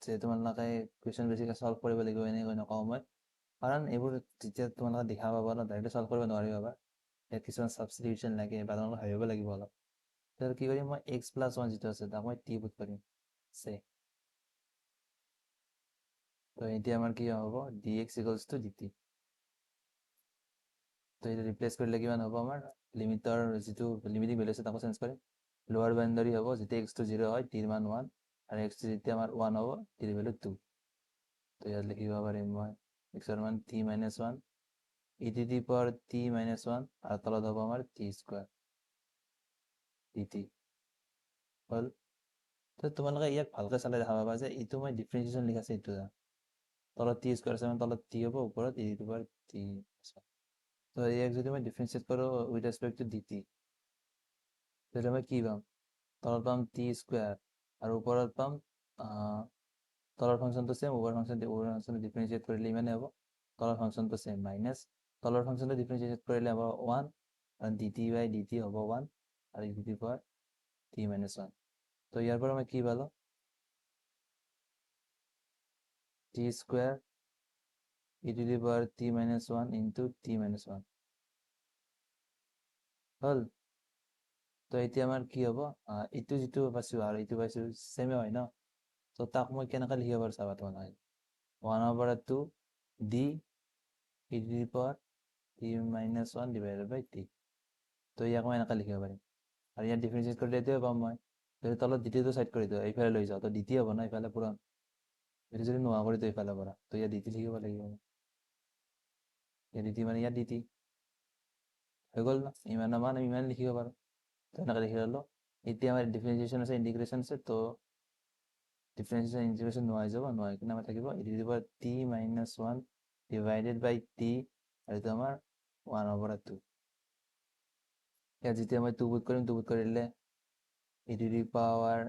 যে তোমালোকে কুৱেশ্যন বেছিকৈ সলভ কৰিব লাগিব এনেকৈ নকওঁ মই কাৰণ এইবোৰ যেতিয়া তোমালোকে দেখা পাবা ন ডাইৰেক্ট সলভ কৰিব নোৱাৰিবা বা ইয়াত কিছুমান ছাবষ্টিটিউশ্যন লাগে বা তোমালোকে ভাবিব লাগিব অলপ তেতিয়া কি কৰিম মই x plus 1 যিটো আছে তাক মই t পুট কৰিম চে তো এতিয়া আমাৰ কি হ'ব dx equals to dt তো এইটো ৰিপ্লেচ কৰিলে কিমান হ'ব আমাৰ লিমিটৰ যিটো লিমিটিং ভেলু আছে তাকো চেঞ্জ কৰিম লোৱাৰ বাউণ্ডাৰী হ'ব যেতিয়া x টো 0 হয় টিৰ মান 1 আৰু x টো যেতিয়া আমাৰ 1 হ'ব টিৰ ভেলু 2 তো ইয়াত লিখিব পাৰিম মই x ৰ মান t minus 1 e to the power t minus 1 আৰু তলত হ'ব আমাৰ t স্কোৱাৰ dt হ'ল তো তোমালোকে ইয়াক ভালকৈ চালে দেখা পাবা যে এইটো মই ডিফাৰেঞ্চিয়েশ্যন লিখাছে এইটো তলত t স্কোৱাৰ আছে মানে তলত t হ'ব ওপৰত e to the power t তো ইয়াক যদি মই ডিফাৰেঞ্চিয়েট কৰোঁ উইথ ৰেচপেক্ট টু dt তেতিয়া মই কি পাম তলত পাম t স্কোৱাৰ আৰু ওপৰত পাম তলৰ ফাংচনটো চেম ওপৰ ফাংচনটো ডিফাৰেঞ্চিয়েট কৰিলে ইমানে হ'ব তলৰ ফাংচনটো চেম মাইনাছ তলৰ ফাংচনটো ডিফাৰেঞ্চিয়েট কৰিলে হ'ব 1 আৰু dt বাই dt হ'ব 1 আৰু e to the power t minus 1 তো ইয়াৰ পৰা মই কি পালোঁ t square e to the power t minus 1 into t minus 1 হ'ল তো এতিয়া আমাৰ কি হ'ব এইটো যিটো পাইছোঁ আৰু এইটো পাইছোঁ চেমে হয় ন তো তাক মই কেনেকৈ লিখিব পাৰোঁ চাবা তোমালোকে 1 পৰা 2 d e to the power t minus 1 divided by t তো ইয়াক মই এনেকৈ লিখিব পাৰিম আৰু ইয়াত ডিফাৰেঞ্চিয়েট কৰিলে এইটোৱে পাম মই যদি তলত দ্বিতীয়টো চাইড কৰি দিওঁ এইফালে লৈ যাওঁ তো দ্বিতীয় হ'ব ন এইফালে পূৰণ এইটো যদি নোহোৱা কৰি দিওঁ এইফালে পৰা তো ইয়াত দ্বিতীয় লিখিব লাগিব ইয়াত দ্বিতীয় মানে ইয়াত দ্বিতীয় হৈ গ'ল ন ইমানৰ মান আমি ইমান লিখিব পাৰোঁ তো এনেকৈ লিখি ল'লোঁ এতিয়া আমাৰ ডিফাৰেঞ্চিয়েশ্যন আছে ইণ্টিগ্ৰেশ্যন আছে তো ডিফাৰেঞ্চিয়েশ্যন ইণ্টিগ্ৰেশ্যন নোহোৱা হৈ যাব নোহোৱা কিনে আমাৰ থাকিব e to the power t minus 1 divided by t আৰু এইটো আমাৰ 1 পৰা 2 ইয়াত যেতিয়া মই 2 পুট কৰিম 2 পুট কৰিলে e to the power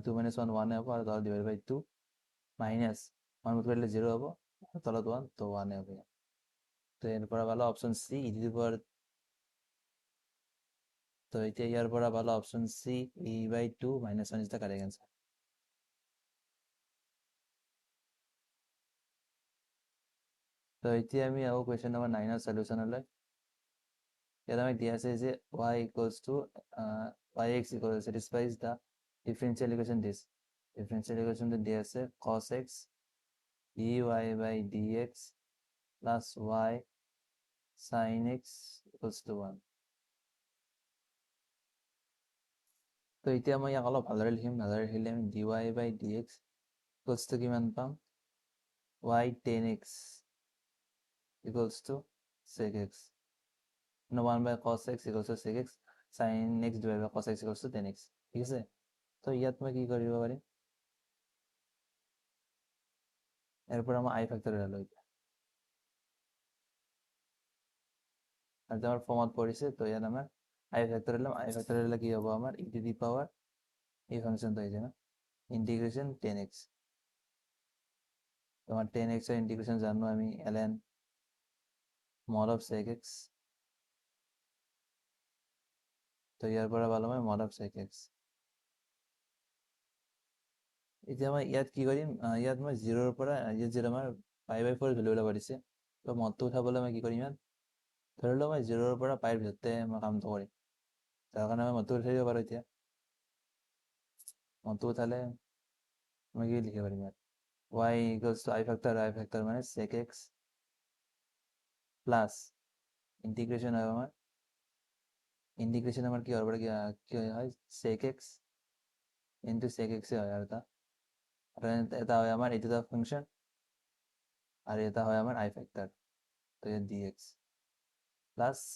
2 minus 1 1 হ'ব আৰু তলত divided by 2 মাইনাছ 1 পুট কৰিলে 0 হ'ব আৰু তলত 1 তো 1 হ'ব তো ইয়াৰ পৰা পালোঁ option C e to the power তো এতিয়া ইয়াৰ পৰা পালোঁ option C e by 2 minus 1 is the correct answer তো এতিয়া আমি আহোঁ কুৱেশ্যন নম্বৰ 9ৰ সলিউশ্যনলৈ ইয়াত আমাক দিয়া আছে যে y equals to yx equals satisfies the differential equation this differential equation to দিয়া আছে cos x dy by dx plus y sin x equals to 1 তো এতিয়া মই ইয়াক অলপ ভালদৰে লিখিম ভালদৰে লিখিলে আমি dy by dx equals to কিমান পাম y 10x equals to sec x 1 by cos x equals to sec x sin x divided by cos x equals to tan x ঠিক আছে তো ইয়াত মই কি কৰিব পাৰিম এরপর আমরা i ফ্যাক্টরিয়াল লই আর আমার ফর্মত পড়িছে তো ইয়াত আমার i ফ্যাক্টরিয়াল কি হবে আমার e টু দি পাওয়ার এই ফাংশন তো এই যে না ইন্টিগ্রেশন 10x তোমার 10x এর ইন্টিগ্রেশন জানো আমি ln mod of sec x তো ইয়ার পরে ভালো হয় mod of sec x এতিয়া মই ইয়াত কি কৰিম ইয়াত মই 0 ৰ পৰা ইয়াত যেটা আমাৰ π/4 ভ্যালু ওলা পৰিছে তো মডটো উঠাবলৈ মই কি কৰিম ইয়াত ধৰি লওঁ মই 0 ৰ পৰা π ৰ ভিতৰতে মই কামটো কৰিম তাৰ কাৰণে মই মডটো উঠাই দিব পাৰো এতিয়া মডটো উঠালে মই কি লিখিব পাৰিম ইয়াত y equals to i factor মানে sec x প্লাস ইন্টিগ্রেশন হয় আমার ইন্টিগ্রেশন আমার কি হবে কি হয় sec x into sec x হয় আর এটা হয় আমার এটা দা ফাংশন আর এটা হয় আমার i ফ্যাক্টর তো এর dx প্লাস c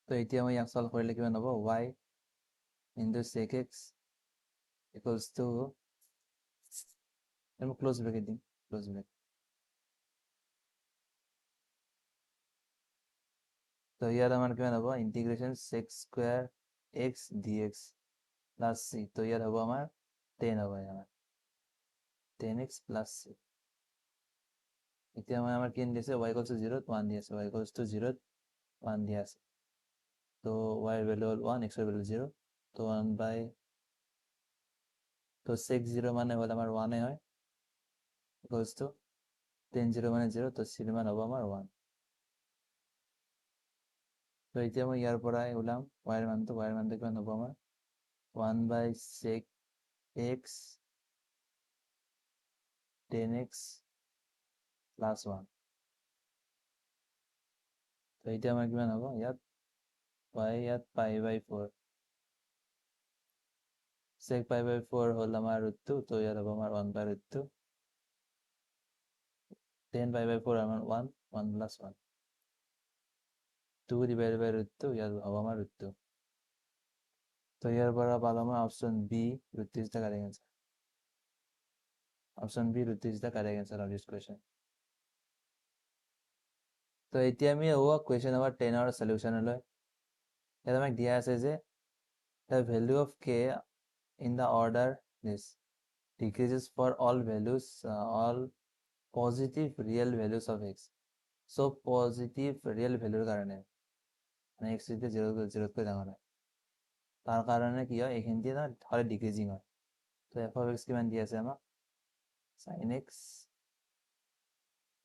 তো এতিয়া মই ইয়াক সলভ কৰিলে কিমান হ'ব y into sec x equals to আমি ক্লোজ ব্র্যাকেট দিম ক্লোজ ব্র্যাকেট তো ইয়াত আমার কিমান হ'ব integration sec square x dx plus c তো ইয়াত হ'ব আমার 10 হ'ব আমার 10x প্লাস c এতিয়া মই আমার কি দিছে y equals to 0 1 দি আছে y equals to 0 1 দি আছে তো y এর ভ্যালু হল 1 x এর ভ্যালু 0 তো 1 বাই তো sec 0 মানে হল আমার 1 এ হয় equals to 10 0 মানে 0 তো c এর মান হবে আমার 1 তো এতিয়া মই ইয়াৰ পৰা ওলাম y এৰ মান কিমান হ'ব আমাৰ 1 বাই sec x 10x প্লাস 1 তো এতিয়া আমাৰ কিমান হ'ব ইয়াত y ইয়াত π/4 sec π/4 হল আমার √2 তো ইয়াত হ'ব আমাৰ 1 বাই √2 10 π/4 আমার 1 1 plus 1 2 divided by √2 ইয়াত হ'ব আমাৰ √2 তো ইয়াৰ পৰা পালো মই option B √2 is the correct answer option B √2 is the correct answer of this question তো এতিয়া আমি হোৱা question number 10 ৰ সলিউশন লৈ ইয়াত আমাক দিয়া আছে যে the value of k in the order this decreases for all values all positive real values of x so positive real value কাৰণে মানে x যেতিয়া 0 কৈ ডাঙৰ হয় তাৰ কাৰণে কি হয় এইখিনি দিয়ে না হলে ডিক্রিজিং হয় তো f of x কিমান দি আছে আমাক sin x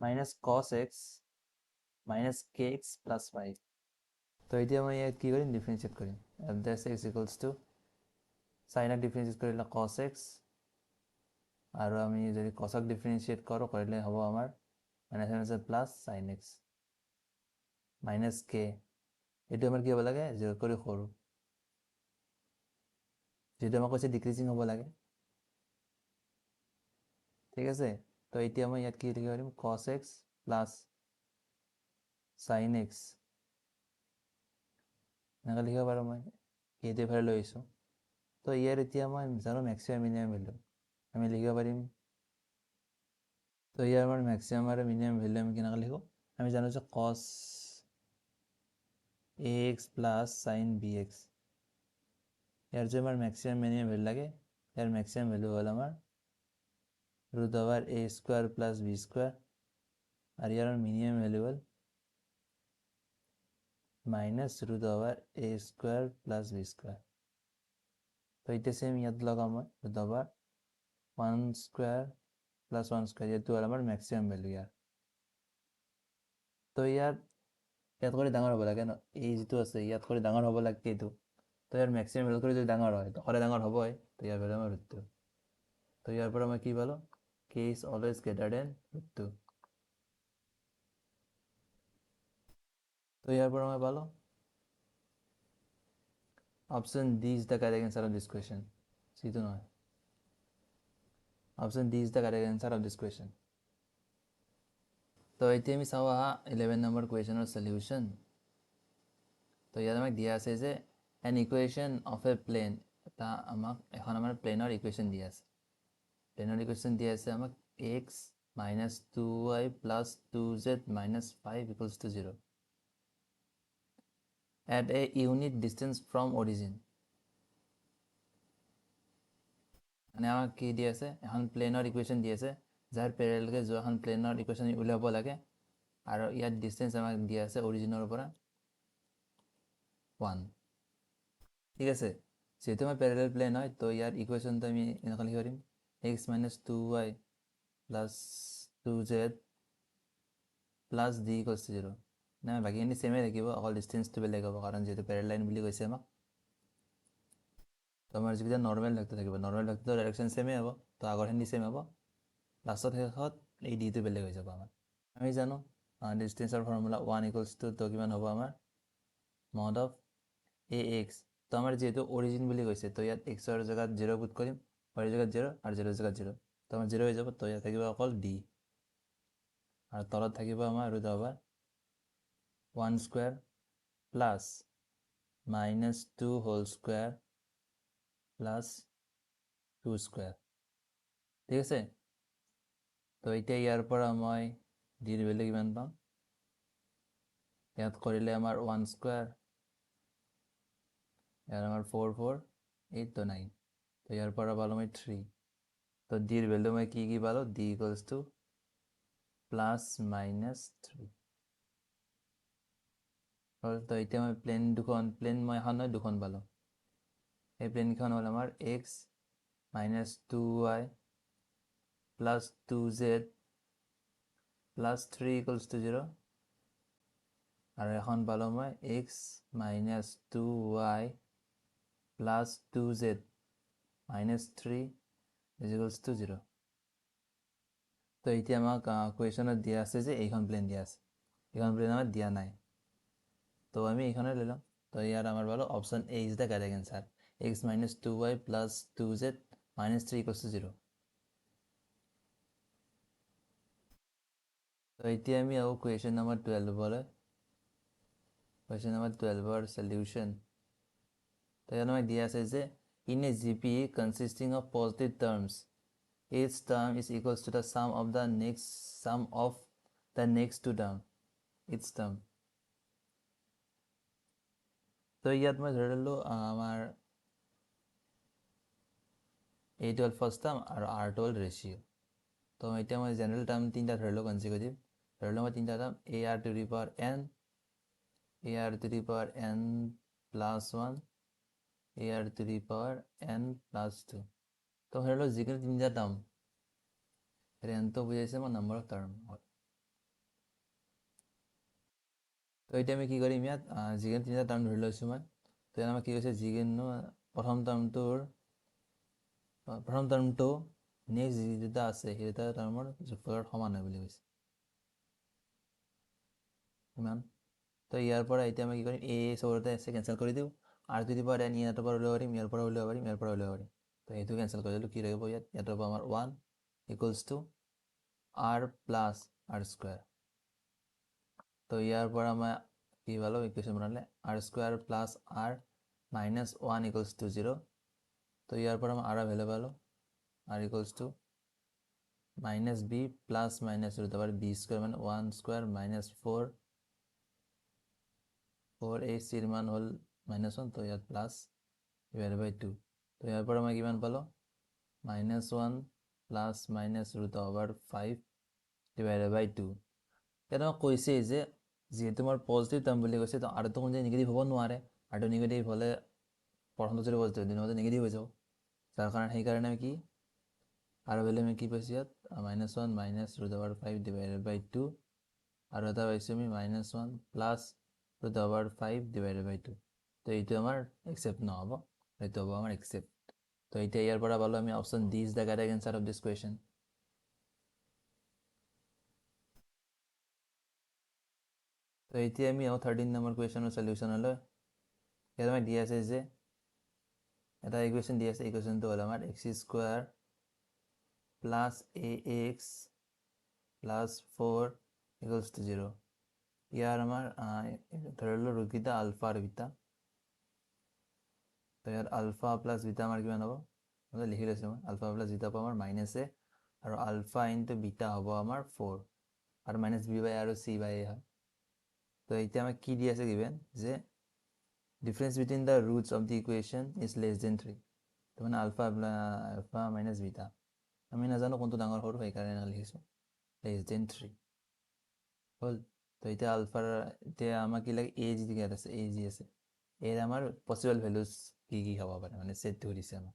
minus cos x minus kx plus 5 তো এতিয়া মই ইয়াত কি কৰিম ডিফাৰেন্সিয়েট কৰিম f dash x equals to sin x ডিফাৰেন্সিয়েট কৰিলে cos x আৰু আমি যদি cos ক ডিফাৰেন্সিয়েট কৰো কৰিলে হ'ব আমাৰ minus minus plus sin x minus k এইটো আমাৰ কি হ'ব লাগে 0 কৰি সৰু যেটা আমাক কৈছে ডিক্রিজিং হ'ব লাগে ঠিক আছে তো এতিয়া মই ইয়াত কি লিখিব পাৰিম cos x plus sin x এনেকৈ লিখিব পাৰোঁ মই এইটো এফালে লৈ আহিছোঁ তো ইয়াৰ এতিয়া মই জানো মেক্সিমাম মিনিমাম ভ্যালু আমি লিখিব পাৰিম তো ইয়াৰ আমাৰ মেক্সিমাম আৰু মিনিমাম ভ্যালু আমি কেনেকৈ লিখোঁ আমি জানো যে cos ax plus sin bx ইয়াৰ যে আমাৰ মেক্সিমাম মিনিমাম ভ্যালু লাগে ইয়াৰ মেক্সিমাম ভ্যালু হ'ল আমাৰ √a square plus b square আর ইয়ার মিনিমাম ভ্যালু হল minus √a square plus b square তো এটা সেম ইয়াত লগাম মই √1 স্কয়ার প্লাস 1 স্কয়ার এইটো হল আমাৰ ম্যাক্সিমাম ভ্যালু ইয়াৰ তো ইয়াত কৰি ডাঙৰ হ'ব লাগে ন এই যেটো আছে ইয়াত কৰি ডাঙৰ হ'ব লাগে এইটো তো ইয়াৰ ম্যাক্সিমাম ভ্যালু কৰি যদি ডাঙৰ হয় তো হলে ডাঙৰ হ'বই তো ইয়াৰ ভ্যালু আমাৰ √2 তো ইয়াৰ পৰা মই কি পালো k is always greater than √2 তো ইয়াৰ পৰা মই পালো option D is the correct answer of this question C to নহয় option D is the correct answer of this question তো তো এতিয়া আমি চাওঁ আহা 11 নম্বৰ কুৱেশ্যনৰ সলিউশ্যন তো ইয়াত আমাক দিয়া আছে যে an equation of a plane এটা আমাক এখন আমাৰ প্লেনৰ ইকুৱেশ্যন দিয়া আছে প্লেনৰ ইকুৱেশ্যন দিয়া আছে আমাক x minus 2y plus 2z minus 5 equals to 0 at a unit distance from origin মানে আমাক কি দিয়া আছে এখন প্লেনৰ ইকুৱেশ্যন দিয়া আছে যাৰ পেৰেলকে যোৱা এখন প্লেনৰ ইকুৱেশ্যন উলিয়াব লাগে আৰু ইয়াত ডিষ্টেন্স আমাক দিয়া আছে অৰিজিনৰ পৰা 1 ঠিক আছে যেহেতু আমাৰ পেৰেলেল প্লেন হয় তো ইয়াৰ ইকুৱেশ্যনটো আমি এনেকৈ লিখিব পাৰিম x minus 2y plus 2z plus d equals to 0 না বাকীখিনি সেমে থাকিব অকল ডিষ্টেন্সটো বেলেগ হ'ব কাৰণ যেহেতু পেৰেলেল লাইন বুলি কৈছে আমাক তো আমাৰ যিকেইটা নৰ্মেল ভেক্টৰ থাকিব নৰ্মেল ভেক্টৰ ডাইৰেকশ্যন সেমে হ'ব তো আগৰখিনি সেম হ'ব লাষ্টত শেষত এই ডিটো বেলেগ হৈ যাব আমাৰ আমি জানো ডিষ্টেন্সৰ ফৰ্মুলা 1 equals to তো কিমান হ'ব আমাৰ mod of ax তো আমাৰ যেহেতু অৰিজিন বুলি কৈছে তো ইয়াত xৰ জায়গাত 0 পুট কৰিম y জায়গাত 0 আৰু 0 জায়গাত 0 তো আমাৰ 0 হৈ যাব তো ইয়াত থাকিব অকল d আৰু তলত থাকিব আমাৰ root over 1 square plus minus 2 whole square plus 2 square ঠিক আছে তো এতিয়া ইয়াৰ পৰা মই ডিৰ ভ্যালু কিমান পাম ইয়াত কৰিলে আমাৰ 1 স্কয়াৰ ইয়াৰ আমাৰ 4 4 8 তো 9 তো ইয়াৰ পৰা পালো মই 3 তো ডিৰ ভ্যালু মই কি পালো d equals to plus minus 3 তো এতিয়া মই প্লেন মই এখন নহয় দুখন পালো এই প্লেনখন হ'ল আমাৰ x minus 2y plus 2z plus 3 equals to 0 আৰু এখন পালো মই x minus 2y plus 2z minus 3 is equals to 0 তো এতিয়া আমাক কুৱেশ্যনত দিয়া আছে যে এইখন প্লেন দিয়া আছে এইখন প্লেন আমাৰ দিয়া নাই তো আমি এইখনে লৈ লম তো ইয়াৰ আমাৰ পালো option A is the correct answer x minus 2y plus 2z minus 3 equals to 0 তো এতিয়া আমি আহো কুৱেশ্যন নম্বৰ 12 লৈ কুৱেশ্যন নম্বৰ 12 ৰ সলিউশন তো ইয়াত আমাক দিয়া আছে যে in a GP consisting of positive terms each term is equals to the sum of the next two term each term তো ইয়াত মই ধৰি ললো আমাৰ এইটো হ'ল ফাৰ্ষ্ট টাৰ্ম আৰু r2 হ'ল ৰেশিও তো এতিয়া মই জেনাৰেল টাৰ্ম তিনটা ধৰি ললো কনজিকিউটিভ ধৰি ললো মই তিনটা term ar to the power n ar to the power n plus 1 ar to the power n plus 2 তো ধৰি ললো যিকোনো তিনটা টাৰ্ম n তো বুজাইছে মই নম্বৰ অফ টাৰ্ম তো এতিয়া আমি কি কৰিম ইয়াত যিকোনো তিনটা টাৰ্ম ধৰি লৈছো মই তো ইয়াত আমাক কি কৈছে যিকোনো প্ৰথম টাৰ্মটো নেক্সট যি দুটা আছে সেই দুটা টাৰ্মৰ যোগফলৰ সমান হয় বুলি কৈছে ইমান তো ইয়াৰ পৰা এতিয়া আমি কি কৰিম a চবতে আছে কেনসেল কৰি দিও r to the power n ইয়াৰ পৰা উলিয়াব পাৰিম ইয়াৰ পৰা উলিয়াব পাৰিম ইয়াৰ পৰা উলিয়াব পাৰিম তো এইটো কেনসেল কৰি দিলো কি থাকিব ইয়াত হ'ব আমাৰ 1 equals to r plus r square তো ইয়াৰ পৰা মই কি পালো ইকুৱেশ্যন বনালে r square plus r minus 1 equals to 0 তো ইয়াৰ পৰা মই r ভ্যালু পালো r equals to minus b plus minus root over b square মানে 1 square minus 4 4 a c মান হল minus 1 তো ইয়াত plus divided by 2 তো ইয়াৰ পৰা মই কিমান পালো minus 1 plus minus root over 5 divided by 2 ইয়াত মই কৈছে যে যেহেতু মোৰ পজিটিভ টাৰ্ম বুলি কৈছে তো আৰটো কোন নিগেটিভ হ'ব নোৱাৰে আৰটো নিগেটিভ হলে প্ৰথমটো যদি পজিটিভ দিনতে নিগেটিভ হৈ যাব যাৰ কাৰণে সেইকাৰণে আমি কি আৰু ভ্যালু আমি কি পাইছো ইয়াত -1 minus root over 5 divided by 2 আৰু এটা পাইছো আমি -1 plus root over 5 divided by 2 তো এইটো আমাৰ একসেপ্ট নহব এইটো হ'ব আমাৰ একসেপ্ট তো এতিয়া ইয়াৰ পৰা পালো আমি option D is the correct answer of this question তো এতিয়া আমি 13 নম্বৰ কুৱেশ্যনৰ সলিউশনলৈ ইয়াত আমাক দিয়া আছে যে এটা ইকুৱেশ্যন দিয়া আছে ইকুৱেশ্যনটো হ'ল আমাৰ x square plus ax plus 4 equals to 0 ইয়ার আমার ধরে হলো রুটকিটা আলফা আর বিটা তো ইয়ার আলফা প্লাস বিটা আমার কিমান হ'ব মই লিখি লৈছোঁ মই আলফা প্লাস বিটা হ'ব আমাৰ -a আৰু আলফা ইনটু বিটা হ'ব আমাৰ 4 আৰু -b/a আৰু c/a হয় তো এতিয়া আমাক কি দি আছে গিভেন যে difference between the roots of the equation is less than 3 তো মানে আলফা মাইনাস বিটা আমি নাজানো কোনটো ডাঙৰ সৰু সেইকাৰণে লিখিছোঁ less than 3 হ'ল তো এতিয়া আলফাৰ এতিয়া আমাক কি লাগে a যি ইয়াত আছে a যি আছে এর আমাৰ পসিবল ভ্যালুজ কি হ'ব পাৰে মানে সেটটো দিছে আমাক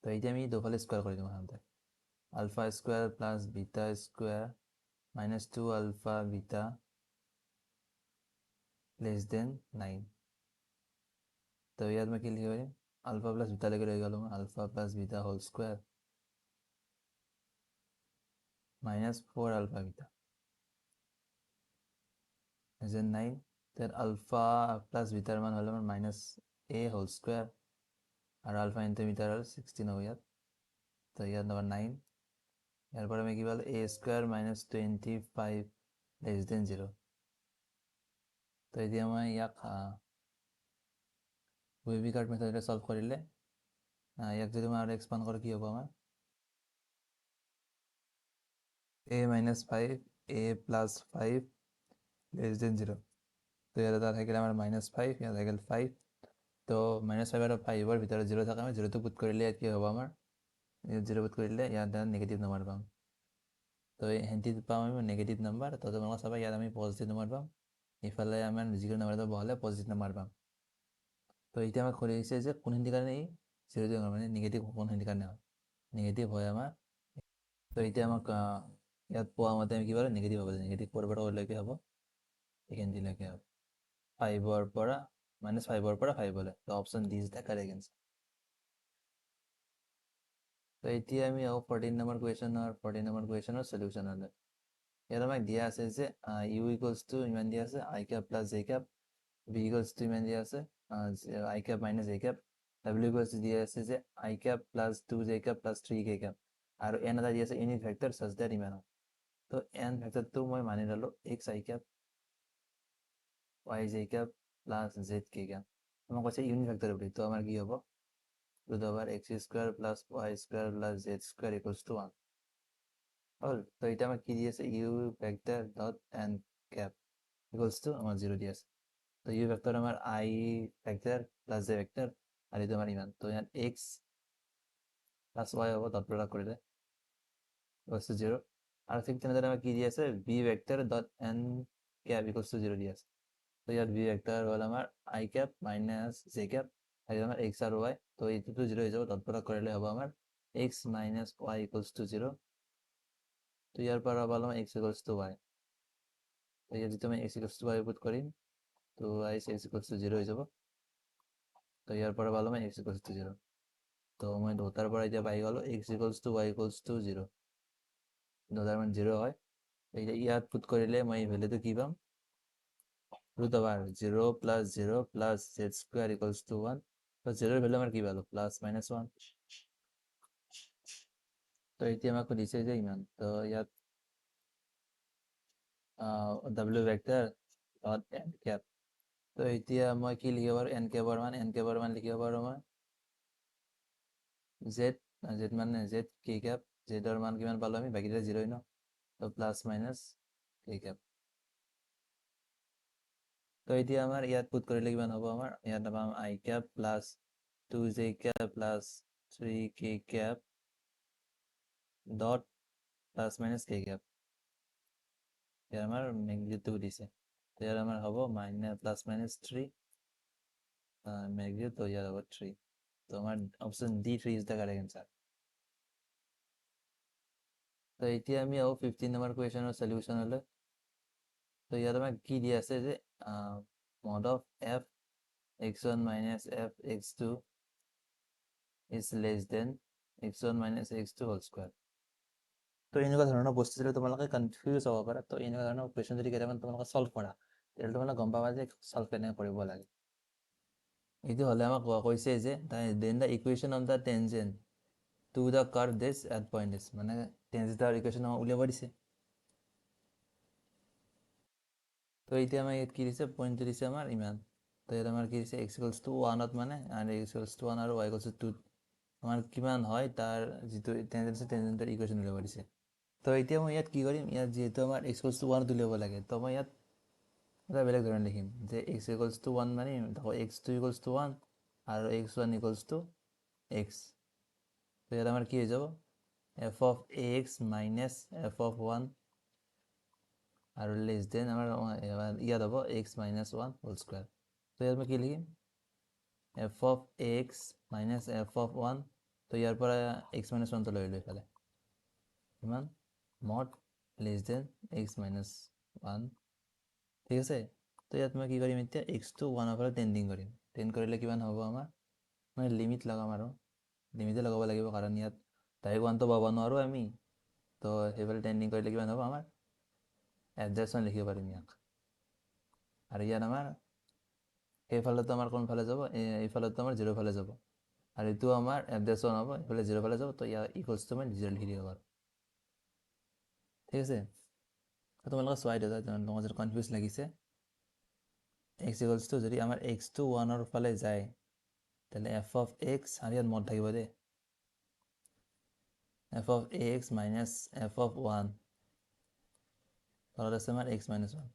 তো এতিয়া আমি দুফালে স্কয়াৰ কৰি দিম সাধাৰণতে alpha square plus beta square -2 alpha beta less than 9 তো ইয়াত মই কি লিখিব পাৰিম আলফা প্লাস বিটা লৈকে লৈ গ'লো alpha plus beta whole square -4 alpha beta less than 9 then alpha plus beta মান হলো আমার -a হোল স্কয়ার আর আলফা ইনটু বিটা হল 16 হবে ইয়াত তো ইয়াত নাম্বার 9 এরপর আমি কি বলবো a স্কয়ার -25 less than 0 তো এই দিয়ে আমি ইয়াক ওয়েভি কার্ড মেথডে সলভ করিলে ইয়াক যদি মই আৰু এক্সপান্ড কৰো কি হ'ব আমাৰ a -5 a plus 5 less than 0 তো ইয়াত এটা থাকিলে আমাৰ -5 ইয়াত থাকিল 5 তো -5 আৰু 5 ৰ ভিতৰত 0 থাকে আমি 0 টো পুট কৰিলে কি হ'ব আমাৰ 0 পুট কৰিলে ইয়াত নেগেটিভ নাম্বাৰ পাম তো হেন্টিত পাম আমি নেগেটিভ নাম্বাৰ তো তোমালোকে চাবা ইয়াত আমি পজিটিভ নাম্বাৰ পাম ইফালে আমাৰ যিকোনো নাম্বাৰটো বহালে পজিটিভ নাম্বাৰ পাম তো এতিয়া আমাক সুধি দিছে যে কোনখিনিৰ কাৰণে এই 0 মানে নেগেটিভ কোনখিনিৰ কাৰণে হয় নেগেটিভ হয় আমাৰ তো এতিয়া আমাক ইয়াত পোৱা মতে আমি কি পাৰো নেগেটিভ হ'ব নেগেটিভ কৰবাৰ লৈকে হ'ব এইখিনি লৈকে হ'ব 5 ৰ পৰা -5 ৰ পৰা 5 লৈ তো option D is the correct answer তো এতিয়া আমি 14 নম্বৰ কুৱেশ্যনৰ সলিউশন হলে ইয়াত আমাক দিয়া আছে যে u ইকুয়ালস টু ইমান দিয়া আছে i cap plus j cap v equals to ইমান দিয়া আছে i cap minus j cap w equals to দিয়া আছে যে i cap plus 2j cap plus 3k cap আৰু n এটা দিয়া আছে ইউনিট ভেক্টৰ such that ইমান তো n ভেক্টৰটো মই মানি ললো x i cap y j cap plus z k cap আমাক কৈছে ইউনিট ভেক্টৰ বুলি তো আমাৰ কি হ'ব root over x square plus y square plus z square equals to 1 হল তো এটা আমাক কি দিয়েছে u vector dot n cap equals to আমার 0 দিয়েছে তো u vector আমার I vector plus j vector আর এটা আমার ইমান তো ইয়াত x plus y হ'ব ডট প্রডাক্ট কৰিলে equals to 0 আৰ ঠিক তেনেদৰে আমাক কি দিয়েছে v vector dot n cap equals to 0 দিয়েছে তো ইয়াত v vector হ'ল আমাৰ I cap minus j cap R এটা আমাৰ x আৰ y তো এই দুটো 0 হয়ে যাব ডট প্ৰডাক্ট কৰিলে হ'ব আমাৰ x minus y equals to 0 তো ইয়াৰ পৰা পালাম x equals to y তো ইয়াত যদি আমি x equals to y put কৰিম তো x equals to 0 হৈ যাব তো ইয়াৰ পৰা পালাম x equals to 0 তো মই দুটাৰ পৰা এতিয়া পাই গলো x equals to y equals to 0 দুটাৰ মান 0 হয় এতিয়া ইয়াত পুট কৰিলে মই ভ্যালুটো কি পাম root over 0 plus 0 plus z square equals to 1 তো 0 এর ভ্যালু আমার কি পালো প্লাস মাইনাস 1 তো এতিয়া আমাক দিছে যে ইমান তো ইয়াত w vector dot n cap তো এতিয়া মই কি লিখিব পাৰো n cap ৰ মান লিখিব পাৰো মই z মানে z k cap z ৰ মান কিমান পালো আমি বাকিটা 0 ন তো প্লাস মাইনাস k cap তো এতিয়া আমাৰ ইয়াত পুট কৰিলে কিমান হ'ব আমাৰ ইয়াত পাম i cap plus 2j cap plus 3k cap dot plus minus k cap ইয়াৰ আমাৰ ম্যাগনিটিউডটো দিছে তো ইয়াৰ আমাৰ হ'ব প্লাস মাইনাস 3 ম্যাগনিটিউড তো ইয়াৰ হ'ব 3 তো আমার option D3 is the correct answer তো এতিয়া আমি 15 নম্বৰ কুৱেশ্যনৰ সলিউশন হলে তো ইয়াত আমাক কি দিয়া আছে যে mod of f x1 minus f x2 is less than x1 minus x2 whole square তো এনেকুৱা ধৰণৰ বস্তু যদি তোমালোকে কনফিউজ হ'ব পাৰা তো এনেকুৱা ধৰণৰ কুৱেশ্যন যদি কেতিয়াবা তোমালোকে সলভ কৰা তেতিয়াহ'লে তোমালোকে গম পাবা যে সলভ কেনেকৈ কৰিব লাগে এইটো হলে আমাক কৈছে যে then the equation of the tangent to the curve this at point is মানে tangent ইকুৱেশ্যন আমাক উলিয়াব দিছে তো এতিয়া আমাৰ ইয়াত কি দিছে পইণ্টটো দিছে আমাৰ ইমান তো ইয়াত আমাৰ কি দিছে x ইকুৱেলছ টু 1ত মানে আৰু x ইকুৱেলছ টু 1 আৰু y ইকুৱেলছ টু 2 আমাৰ কিমান হয় তাৰ যিটো টেনজেণ্ট আছে টেনজেণ্টৰ ইকুৱেশ্যন উলিয়াব দিছে তো এতিয়া মই ইয়াত কি কৰিম ইয়াত যিহেতু আমাৰ x ইকুৱেলছ টু 1 উলিয়াব লাগে তো মই ইয়াত এটা বেলেগ ধৰণে লিখিম যে x ইকুৱেলছ টু 1 মানিম তাকো x2 ইকুৱেলছ টু 1 আৰু x1 ইকুৱেলছ টু x তো ইয়াত আমাৰ কি হৈ যাব f of ax minus f of 1 আৰু লেছ দেন আমাৰ ইয়াত হ'ব x minus 1 হোল স্কুৱাৰ তো ইয়াত মই কি লিখিম f of ax minus f of 1 তো ইয়াৰ পৰা x minus 1 তো লৈ ফালে ইমান mod less than x minus 1 ঠিক আছে তো ইয়াত মই কি কৰিম এতিয়া x2 1 পৰা টেণ্ডিং কৰিম টেণ্ড কৰিলে কিমান হ'ব আমাৰ মই লিমিট লগাম আৰু লিমিটে লগাব লাগিব কাৰণ ইয়াত ডাইৰেক্ট 1 তো পাব নোৱাৰোঁ আমি তো সেইফালে টেণ্ডিং কৰিলে কিমান হ'ব আমাৰ এডজাষ্টমেণ্ট লিখিব পাৰিম ইয়াক আৰু ইয়াত আমাৰ সেইফালেতো আমাৰ কোনফালে যাব এইফালেতো আমাৰ 0 ফালে যাব আৰু এইটো আমাৰ এডজাষ্টমেণ্ট হ'ব এইফালে 0 ফালে যাব তো ইয়াৰ ইকুৱেলছ টু মই 0 লিখি দিব পাৰোঁ ঠিক আছে তোমালোকে চোৱাই দিয়া তোমালোকৰ যদি কনফিউজ লাগিছে x ইকুৱেলছ টু যদি আমাৰ x2 1ৰ ফালে যায় তাহলে f of x আর ইয়াত মড থাকিব দে f of ax minus f of 1 তলত আছে আমাৰ x minus 1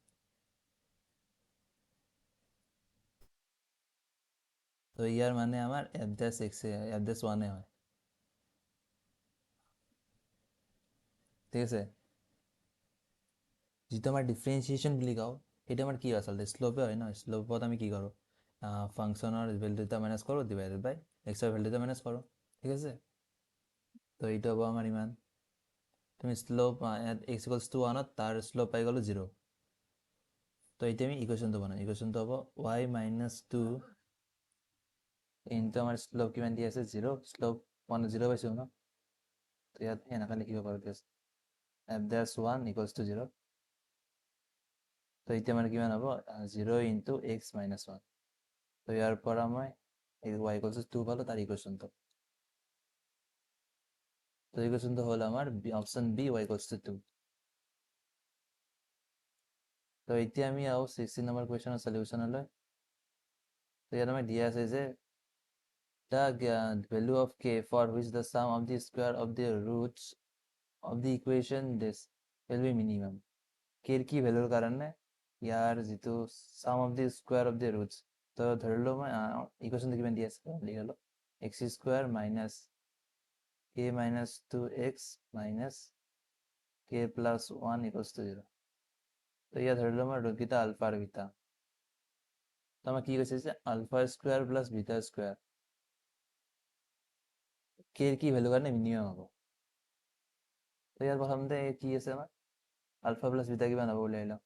তো ইয়াৰ মানে আমাৰ f dash x f dash 1 হয় ঠিক আছে যেটা আমাৰ ডিফাৰেন্সিয়েশন বুলি কওঁ এটা আমাৰ কি আচলতে স্লোপে হয় না স্লোপত আমি কি কৰোঁ ফাংশনৰ ভ্যালুটা মাইনাস কৰোঁ ডিভাইডেড বাই x ৰ ভ্যালুটা মাইনাস কৰোঁ ঠিক আছে তো এইটো হ'ব আমাৰ ইমান তুমি স্লোপ x ইকুৱেলছ টু 1 তাৰ স্লোপ পাই গ'লো 0 তো এতিয়া আমি ইকুৱেশ্যনটো বনাম ইকুৱেশ্যনটো হ'ব y minus 2 ইনটু আমাৰ স্লোপ কিমান দি আছে 0 স্লোপ 1 0 পাইছোঁ ন তো ইয়াত এনেকৈ লিখিব পাৰোঁ f dash 1 equals to 0 তো এতিয়া আমাৰ কিমান হ'ব 0 ইনটু x minus 1 তো ইয়াৰ পৰা মই y equals to 2 পালোঁ তাৰ ইকুৱেশ্যনটো তো ইকুৱেশ্যনটো হ'ল আমাৰ option B y equals to 2 তো এতিয়া আমি আহোঁ 16 নম্বৰ কুৱেশ্যনৰ সলিউশ্যনলৈ তো ইয়াত আমাক দিয়া আছে যে the value of k for which the sum of the square of the roots of the equation this will be minimum k এর কি ভ্যালুর কারণে ইয়ার যেটো sum of the square of the roots তো ধৰিলো মই ইকুৱেশ্যনটো কিমান দি আছে লিখি ললো x square minus k minus 2x minus k plus 1 equals to 0 তো ইয়াত ধৰিলো মই ৰুটকেইটা আলফা আৰু বিটা তো আমাৰ কি কৈছে যে alpha square plus beta square k এৰ কি ভ্যালু কাৰণে মিনিমাম হ'ব তো ইয়াৰ প্ৰথমতে কি আছে আমাৰ আলফা প্লাস বিটা কিমান হ'ব উলিয়াই লওঁ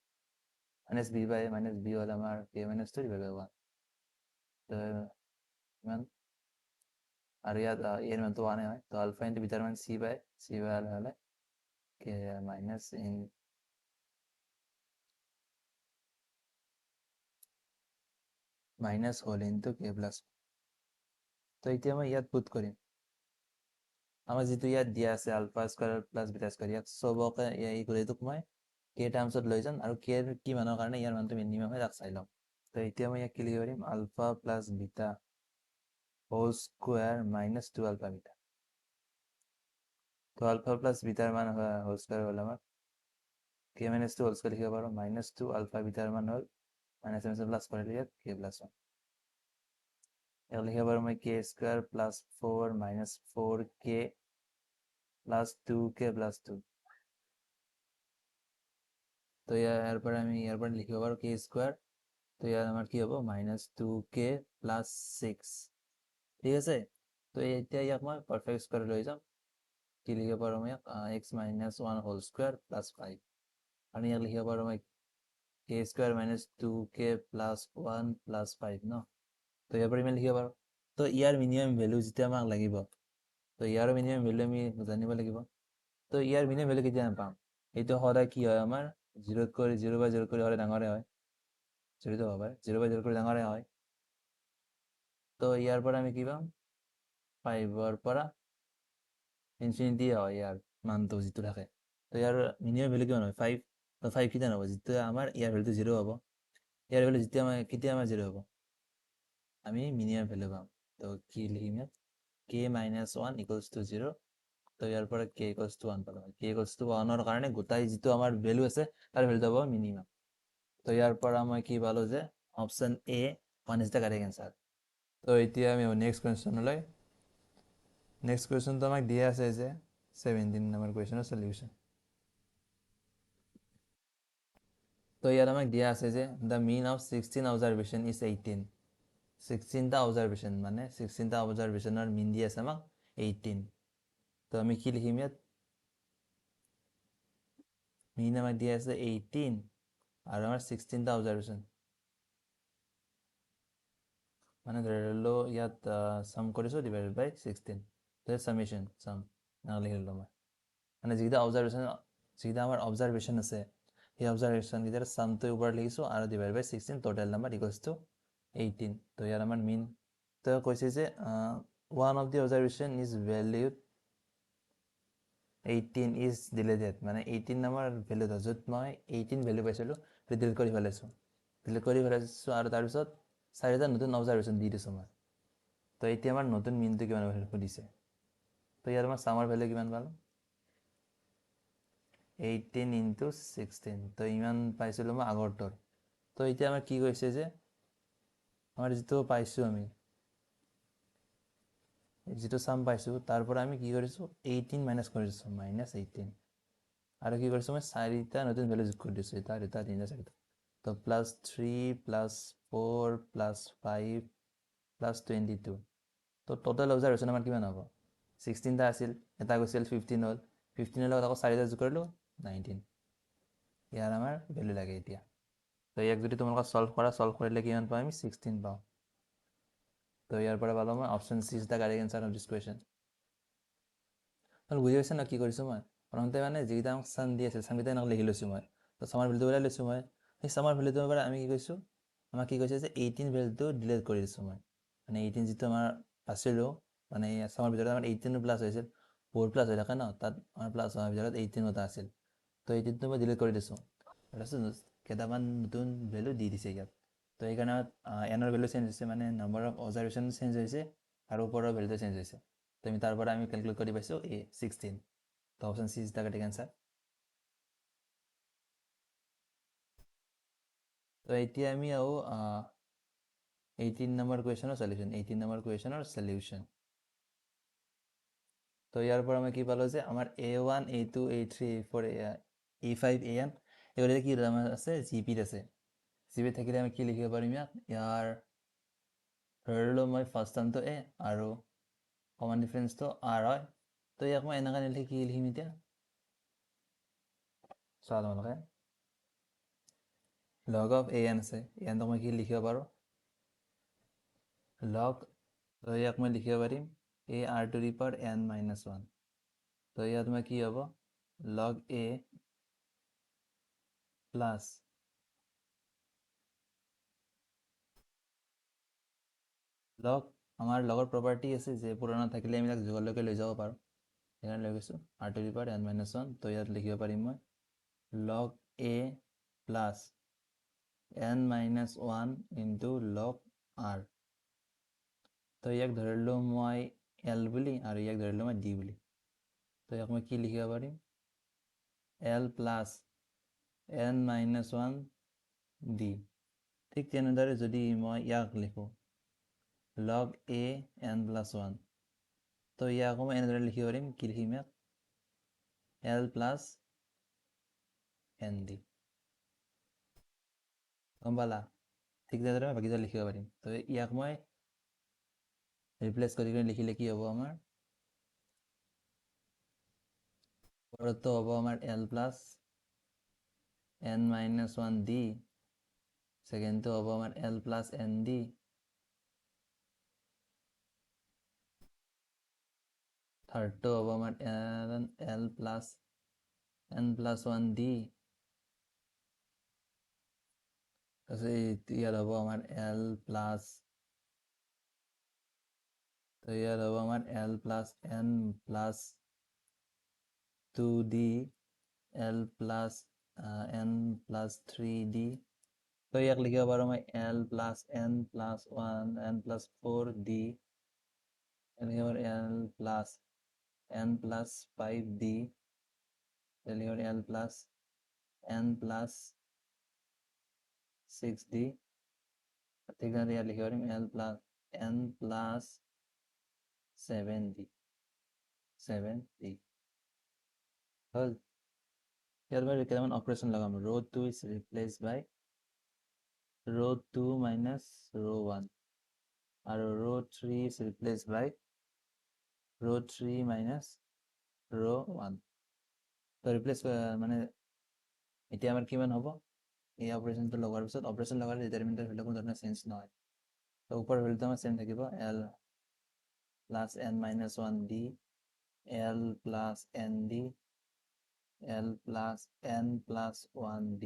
মাইনাস বি বাই মাইনাস বি হ'ল আমাৰ k minus 2 divided by 1 তো ইমান আৰু ইয়াত এৰ মানটো 1 হয় তো আলফা ইনটু বিটাৰ মান c বাই হ'লে k minus n minus whole into k plus তো এতিয়া মই ইয়াত পুট কৰিম আমাৰ যেটো ইয়াত দিয়া আছে alpha square plus beta square ইয়াত সবকে এই গুলিটোক মই k টাৰ্মছত লৈ যাম আৰু k এৰ কি মানৰ কাৰণে ইয়াৰ মানটো মিনিমাম হয় তাক চাই লম তো এতিয়া মই ইয়াক কি লিখিব পাৰিম alpha plus beta whole square minus 2 alpha beta তো আলফা প্লাস বিটাৰ মান হোল স্কয়াৰ হ'ল আমাৰ k minus 2 হোল স্কয়াৰ লিখিব পাৰো মাইনাস 2 আলফা বিটাৰ মান হ'ল মাইনাস মাইনাস প্লাস কৰিলে ইয়াত k প্লাস 1 ইয়াক লিখিব পাৰো মই k square plus 4 minus 4k plus 2k plus 2 তো ইয়াৰ পৰা আমি ইয়াৰ পৰা লিখিব পাৰো k স্কয়াৰ তো ইয়াৰ আমাৰ কি হ'ব মাইনাস 2k প্লাস 6 ঠিক আছে তো এতিয়া ইয়াক মই পারফেক্ট স্কয়ার লৈ যাম কি লিখিব পাৰো মই x minus 1 whole square plus 5 আৰু ইয়াক লিখিব পাৰো মই k square minus 2k plus 1 plus 5 ন তো ইয়াৰ পৰা আমি লিখিব পাৰো তো ইয়াৰ মিনিমাম ভ্যালু যেতিয়া আমাক লাগিব তো ইয়াৰ মিনিমাম ভ্যালু আমি জানিব লাগিব তো ইয়াৰ মিনিমাম ভ্যালু কেতিয়া পাম এইটো সদায় কি হয় আমাৰ 0 কৰি 0 বাই 0 কৰি হলে ডাঙৰে হয় 0 তো হবে 0 বাই 0 কৰি ডাঙৰে হয় তো ইয়াৰ পৰা আমি কি পাম 5 ৰ পৰা ইনফিনিটি হয় ইয়াৰ মানটো যেটো থাকে তো ইয়াৰ মিনিমাম ভ্যালু কিমান হয় 5 তো 5 কিমান হ'ব যেতিয়া আমাৰ ইয়াৰ ভেলুটো 0 হ'ব ইয়াৰ ভেলু যেতিয়া আমাৰ কেতিয়া আমাৰ 0 হ'ব আমি মিনিমাম ভেলু পাম তো কি লিখিম ইয়াত k - 1 = 0 তো ইয়াৰ পৰা k = 1 পালো k = 1 কাৰণে গোটাই যিটো আমাৰ ভেলু আছে তাৰ ভেলুটো হ'ব মিনিমাম তো ইয়াৰ পৰা মই কি পালো যে option A 1 is the correct answer তো এতিয়া আমি নেক্সট কুৱেশ্যনলৈ নেক্সট কুৱেশ্যনটো আমাক দিয়া আছে যে 17 নম্বৰ কুৱেশ্যনৰ সলিউশন তো ইয়াত আমাক দিয়া আছে যে the mean of 16 observation is 18 16টা অবজাৰভেশ্যন মানে 16টা অবজাৰভেশ্যনৰ মিন দি আছে আমাক 18 তো আমি কি লিখিম ইয়াত মিন আমাক দিয়া আছে 18 আৰু আমাৰ 16টা অবজাৰভেশ্যন মানে ধৰি ললো ইয়াত সাম কৰিছো ডিভাইডেড বাই 16 তো সামেশন সাম না লিখিলো মই মানে যিটা আমাৰ অবজাৰভেশ্যন আছে সেই অবজাৰভেশ্যন কেইটাৰ সামটো ওপৰত লিখিছো আৰু divide by 16 total number equals to 18 তো ইয়াৰ আমাৰ মিন তো কৈছে যে one of the observation is valued 18 is deleted মানে 18 নাম্বাৰ ভ্যালু যত মই 18 ভ্যালু পাইছিলো ডিলিট কৰি ফেলাইছো আৰু তাৰ পিছত চাৰিটা নতুন অবজাৰভেশ্যন দি দিছো মই তো এতিয়া আমাৰ নতুন মিনটো কিমান সুধিছে তো ইয়াৰ আমাৰ সামৰ ভ্যালু কিমান পালো 18 into 16 তো ইমান পাইছিলো মই আগৰটোৰ তো এতিয়া আমাৰ কি কৈছে যে আমাৰ যিটো পাইছো আমি যিটো সাম পাইছো তাৰ পৰা আমি কি কৰিছো 18 মাইনাস কৰিছো -18 আৰু কি কৰিছো মই চাৰিটা নতুন ভ্যালু যোগ কৰি দিছো এটা দুটা তিনিটা চাৰিটা তো +3 +4 +5 +22 তো টোটাল অবজাৰভেশ্যন আমাৰ কিমান হ'ব 16টা আছিল এটা গৈছিল 15 হ'ল 15 লগত আকৌ চাৰিটা যোগ কৰিলো 19 ইয়াৰ আমাৰ ভ্যালু লাগে এতিয়া তো ইয়াক যদি তোমালোকে সলভ কৰিলে কিমান পাম আমি 16 পাম তো ইয়াৰ পৰা পালো মই option C is the correct answer of this question বুজি পাইছা না কি কৰিছো মই প্ৰথমতে মানে যিকেইটা আমাক সাম দি আছে সামকেইটা এনেকৈ লিখি লৈছো মই তো সামৰ ভ্যালুটো ওলাই লৈছো মই সেই সামৰ ভ্যালুটোৰ পৰা আমি কি কৈছো আমাক কি কৈছে যে 18 ভ্যালুটো ডিলিট কৰি দিছো মই মানে 18 যিটো আমাৰ আছিলো মানে সামৰ ভিতৰত আমাৰ 18 প্লাস হৈছিল 4 প্লাস হৈ থাকে ন তাত আমাৰ প্লাস হোৱাৰ ভিতৰত 18 এটা আছিল তো 18টো মই ডিলিট কৰি দিছো তাৰপিছত কেইটামান নতুন ভ্যালু দি দিছে ইয়াত তো এইকাৰণে এনৰ ভ্যালু চেঞ্জ হৈছে মানে নাম্বাৰ অফ অবজাৰভেশ্যন চেঞ্জ হৈছে আৰু ওপৰৰ ভ্যালুটো চেঞ্জ হৈছে তো আমি তাৰ পৰা আমি ক্যালকুলেট কৰি পাইছো 16 তো option C is the correct answer তো এতিয়া আমি আও 18 নম্বৰ কুৱেশ্যনৰ সলিউশন তো ইয়াৰ পৰা আমি কি পালো যে আমাৰ a1 a2 a3 a4 a5 an এগুলো কি আমাৰ আছে জিপিত আছে জিপিত থাকিলে আমি কি লিখিব পাৰিম ইয়াৰ ধৰিলো মই ফাৰ্ষ্ট টাৰ্মটো a আৰু কমন ডিফাৰেন্সটো r হয় তো ইয়াক মই এনেকৈ নিলিখি কি লিখিম এতিয়া চোৱা তোমালোকে log of an আছে ইয়াত মই কি লিখিব পাৰো log তো ইয়াক মই লিখিব পাৰিম a r to the power n minus 1 তো ইয়াত মই কি হ'ব log a plus log আমাৰ লগৰ প্ৰপাৰ্টি আছে যে পুৰণা থাকিলে আমি তাক যোগলৈকে লৈ যাব পাৰো সেইকাৰণে লৈ গৈছো r to the power n minus 1 তো ইয়াত লিখিব পাৰিম মই log a plus n minus 1 into log r তো ইয়াক ধৰিলো মই l বুলি আৰু ইয়াক ধৰিলো মই d বুলি তো ইয়াক মই কি লিখিব পাৰিম l plus n minus 1 d ঠিক তেনেদৰে যদি মই ইয়াক লিখো log a n plus 1 তো ইয়াকো মই এনেদৰে লিখিব পাৰিম কি লিখিম ইয়াক l plus n d গম পালা ঠিক তেনেদৰে মই বাকিটা লিখিব পাৰিম তো ইয়াক মই ৰিপ্লেস কৰি লিখিলে কি হ'ব আমাৰ পৰতো হ'ব আমাৰ l plus n minus 1 d সেকেন্ডটো হ'ব আমাৰ l plus n d থাৰ্ডটো হ'ব আমাৰ l plus n plus 1 d তাৰপিছত ইয়াত হ'ব আমাৰ l plus তো ইয়াত হ'ব আমাৰ l plus n plus 2d l plus n plus 3d তো ইয়াক লিখিব পাৰোঁ মই l plus n plus 1 n plus 4d লিখিব পাৰোঁ l plus n plus 5d লিখিব পাৰোঁ l plus n plus 6d ঠিক আছে ইয়াত লিখিব পাৰিম l plus n plus 7d 7d হ'ল ইয়াত মই কেইটামান অপাৰেশ্যন লগাম rho 2 is replaced by rho 2 minus rho 1 আৰু rho 3 is replaced by rho 3 minus rho 1 তো ৰিপ্লেচ মানে এতিয়া আমাৰ কিমান হ'ব এই অপাৰেশ্যনটো লগোৱাৰ পিছত অপাৰেশ্যন লগালে ডিটাৰমিনেণ্টৰ ভেলু কোনো ধৰণৰ চেঞ্জ নহয় তো ওপৰৰ ভেলুটো আমাৰ চেম থাকিব l plus n minus 1d l plus nd l plus n plus 1d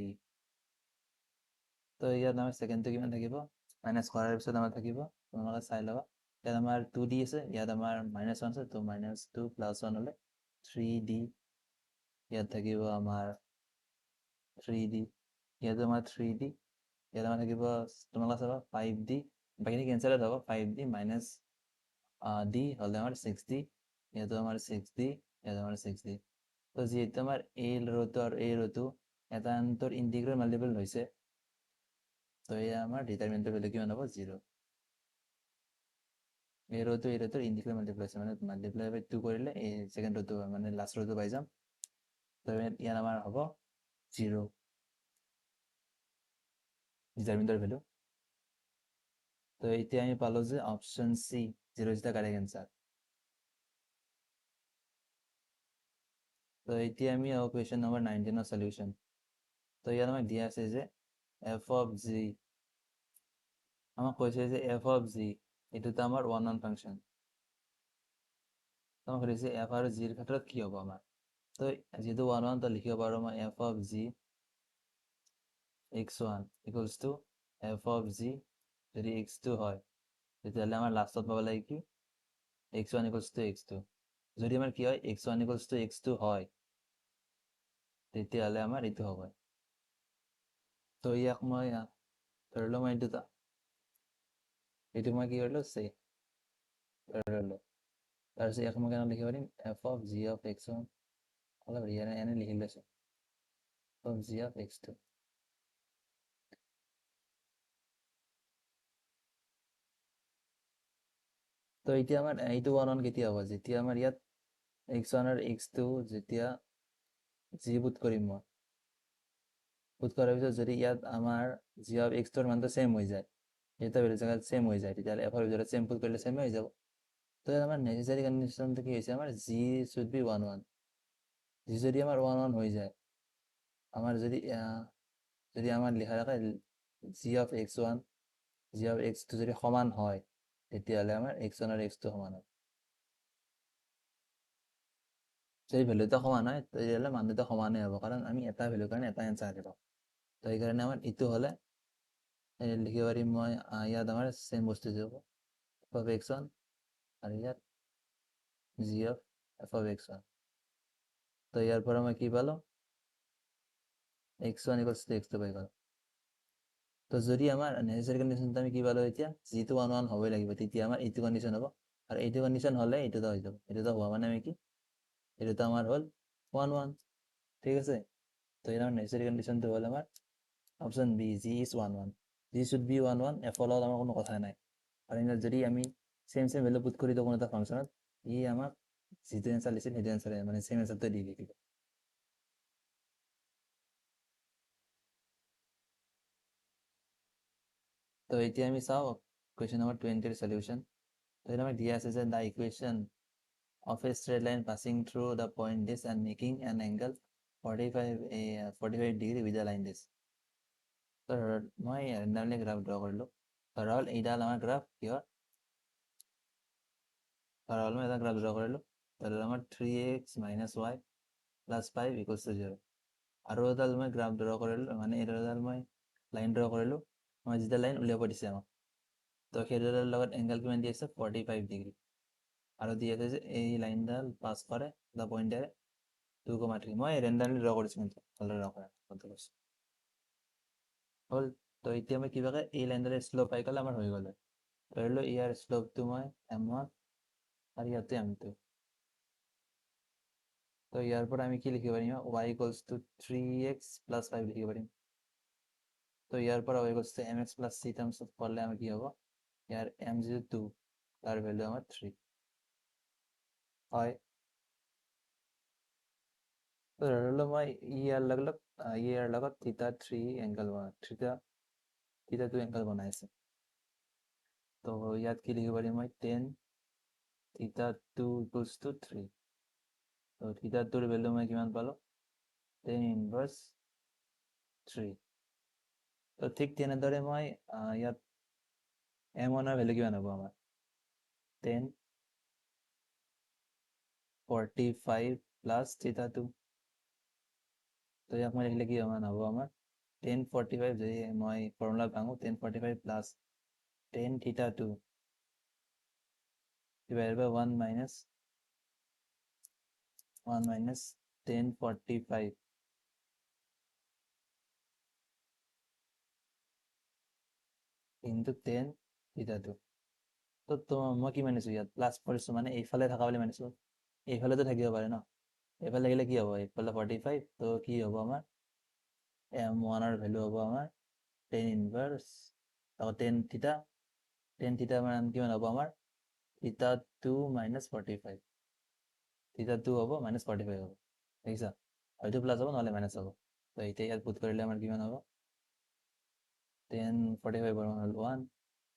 তো ইয়াত আমাৰ ছেকেণ্ডটো কিমান থাকিব মাইনাছ কৰাৰ পিছত আমাৰ থাকিব তোমালোকে চাই ল'বা ইয়াত আমাৰ 2d আছে ইয়াত আমাৰ -1 আছে তো -2 + 1 হ'লে 3d ইয়াত থাকিব আমাৰ 3d ইয়াত আমাৰ 3d ইয়াত আমাৰ থাকিব তোমালোকে চাবা 5d বাকীখিনি কেনচেল হ'ব 5d minus d হ'লে আমাৰ 6d ইয়াতো আমাৰ 6d ইয়াত আমাৰ 6d তো যিহেতু আমাৰ এই ৰ'টো আৰু এই ৰ'টো এটা আনটোৰ ইণ্টিগ্ৰেল মাল্টিপল হৈছে তো এয়া আমাৰ ডিটাৰমিনেণ্টৰ ভেলু কিমান হ'ব 0 এই ৰ'টো ইণ্টিগ্ৰেল মাল্টিপল হৈছে মানে মাল্টিপ্লাই বাই 2 কৰিলে এই ছেকেণ্ড ৰ'টো মানে লাষ্ট ৰ'টো পাই যাম তো ইয়াত আমাৰ হ'ব 0 ডিটাৰমিনেণ্টৰ ভেলু তো এতিয়া আমি পালো যে option C 0 is the correct answer তো এতিয়া আমি কুৱেশ্যন নম্বৰ 19 ৰ সলিউশন তো ইয়াত আমাক দিয়া আছে যে f of g আমাক কৈছে যে f of g এটোতো আমাৰ 1 1 ফাংশন তো আমাক কৈছে f আৰু g ৰ ক্ষেত্ৰত কি হ'ব আমাৰ তো যেহেতু 1 1 তো লিখিব পাৰো মই f of g x1 equals to f of g যদি x2 হয় তেতিয়াহ'লে আমাৰ লাষ্টত পাব লাগে কি x1 equals to x2 যদি আমাৰ কি হয় x1 equals to x2 হয় তেতিয়াহ'লে আমাৰ এইটো হ'ব তো ইয়াক মই ধৰি লওঁ মই এইটো মই কি কৰিলোঁ ধৰিলোঁ তাৰপিছত ইয়াক মই কেনে লিখিব পাৰিম f of g of x1 অলপ এনে লিখি লৈছোঁ of g of x2 তো এতিয়া আমাৰ এইটো 1 1 কেতিয়া হ'ব যেতিয়া আমাৰ ইয়াত x1 আৰু x2 যেতিয়া g পুট কৰিম মই পুট কৰাৰ পিছত যদি ইয়াত আমাৰ g of x2 ৰ মানটো সেম হৈ যায় এটা ভেলু জায়গাত সেম হৈ যায় তেতিয়াহ'লে f ৰ ভিতৰত সেম পুট কৰিলে সেম হৈ যাব তো আমাৰ নেসেসাৰি কন্ডিশনটো কি হৈছে আমাৰ g should be 1 1 g যদি আমাৰ 1 1 হৈ যায় আমাৰ যদি আমাৰ লিখা থাকে g of x1 g of x2 যদি সমান হয় তেতিয়াহ'লে আমাৰ x1 আৰু x2 সমান হয় যদি ভ্যালুটা সমান হয় তেতিয়াহ'লে মান দুটা সমানেই হ'ব কাৰণ আমি এটা ভ্যালুৰ কাৰণে এটা এনসাৰ পাম তো এইকাৰণে আমাৰ এইটো হ'লে লিখিব পাৰিম মই ইয়াত আমাৰ সেম বস্তু যাব f of x1 আৰু ইয়াত g of f of x1 তো ইয়াৰ পৰা মই কি পালো x1 equals to x2 পাই গ'ল তো যদি আমাৰ নেসেসারি কন্ডিশনটো আমি কি পালো এতিয়া g টো 1 1 হ'বই লাগিব তেতিয়া আমাৰ এইটো কন্ডিশন হ'ব আৰু এইটো কন্ডিশন হ'লে এইটোটা হৈ যাব এইটোটা হোৱা মানে আমি কি এইটোটা আমাৰ হ'ল 1 1 ঠিক আছে তো এর আমার নেসেসারি কন্ডিশনটো হ'ল আমার option B g is 1 1 g should be 1 1 f লগত আমার কোনো কথা নাই আর এনে যদি আমি সেম ভ্যালু পুট করি তো কোনো একটা ফাংশনত ই আমাক যেটো অ্যান্সার লিখছে সেইটো অ্যান্সার মানে সেম অ্যান্সারটা দিয়ে দিব তো এতিয়া আমি চাও কোয়েশ্চন নাম্বার 20 এর সলিউশন তো এটা আমাক দিয়া আছে যে দা equation of a straight line passing through the point this and making an angle 45 degree with the line this তো মই randomly গ্রাফ ড্র কৰিলো ধৰা হ'ল এইডাল আমাৰ গ্ৰাফ কি হয় ধৰা হ'ল মই এটা গ্ৰাফ ড্ৰ কৰিলো ধৰা আমাৰ 3x - y + 5 = 0 আৰু এডাল মই গ্ৰাফ ড্ৰ কৰিলো মানে এডাল মই লাইন ড্ৰ কৰিলো মই যেটা লাইন উলিয়াব দিছে আমাক তো সেইডালৰ লগত এংগল কিমান দি আছে 45 ডিগ্ৰী আৰু দি আছে যে এই লাইনডাল পাস কৰে দা পয়েন্টাৰে 2,3 মই ৰেণ্ডামলি ড্ৰ কৰিছোঁ কিন্তু ভালদৰে ড্ৰ কৰা কথা কৈছোঁ হ'ল তো এতিয়া মই কিবাকে এই লাইনডালে শ্লোপ পাই গ'লে আমাৰ হৈ গ'লে ধৰি লওঁ ইয়াৰ শ্লোপটো মই m1 আৰু ইয়াতে m2 তো ইয়াৰ পৰা আমি কি লিখিব পাৰিম y equals to 3x plus 5 লিখিব পাৰিম তো ইয়াৰ পৰা y equals to mx plus c টাৰ্মছত পঢ়লে আমাৰ কি হ'ব ইয়াৰ m যিটো 2 তাৰ ভ্যালু আমাৰ 3 হয় তো ধৰি লওঁ মই ইয়াৰ লগত থিটা 3 এংগল থিটা 2 এংগল বনাই আছে তো ইয়াত কি লিখিব পাৰিম মই 10 থিটা 2 equals to 3 তো থিটা 2 ৰ ভ্যালু মই কিমান পালো 10 ইনভাৰ্স 3 তো ঠিক তেনেদৰে মই ইয়াত m1 ৰ ভ্যালু কিমান হ'ব আমাৰ 10 45 প্লাস থিটা 2 তো ইয়াক মই লিখিলে কি হ'ব আমাৰ 1045 যদি মই ফৰ্মুলা ভাঙো 1045 প্লাস 10 থিটা 2 divided by 1 minus 1045 into 10 theta 2 তো মই কি মানিছো ইয়াত প্লাস কৰিছো মানে এইফালে থকা বুলি মানিছো এইফালে তো থাকিব পাৰে ন এইফালে গেলে কি হ'ব এইফালে 45 তো কি হ'ব আমাৰ m1 ৰ ভ্যালু হ'ব আমাৰ 10 ইনভাৰ্স তাও 10 থিটা মানে কিমান হ'ব আমাৰ থিটা 2 minus 45 থিটা 2 হ'ব minus 45 হ'ব দেখিছা হয়তো প্লাস হ'ব নহলে মাইনাস হ'ব তো এতিয়া ইয়াত পুট কৰিলে আমাৰ কিমান হ'ব 10 45 ৰ মান হ'ল 1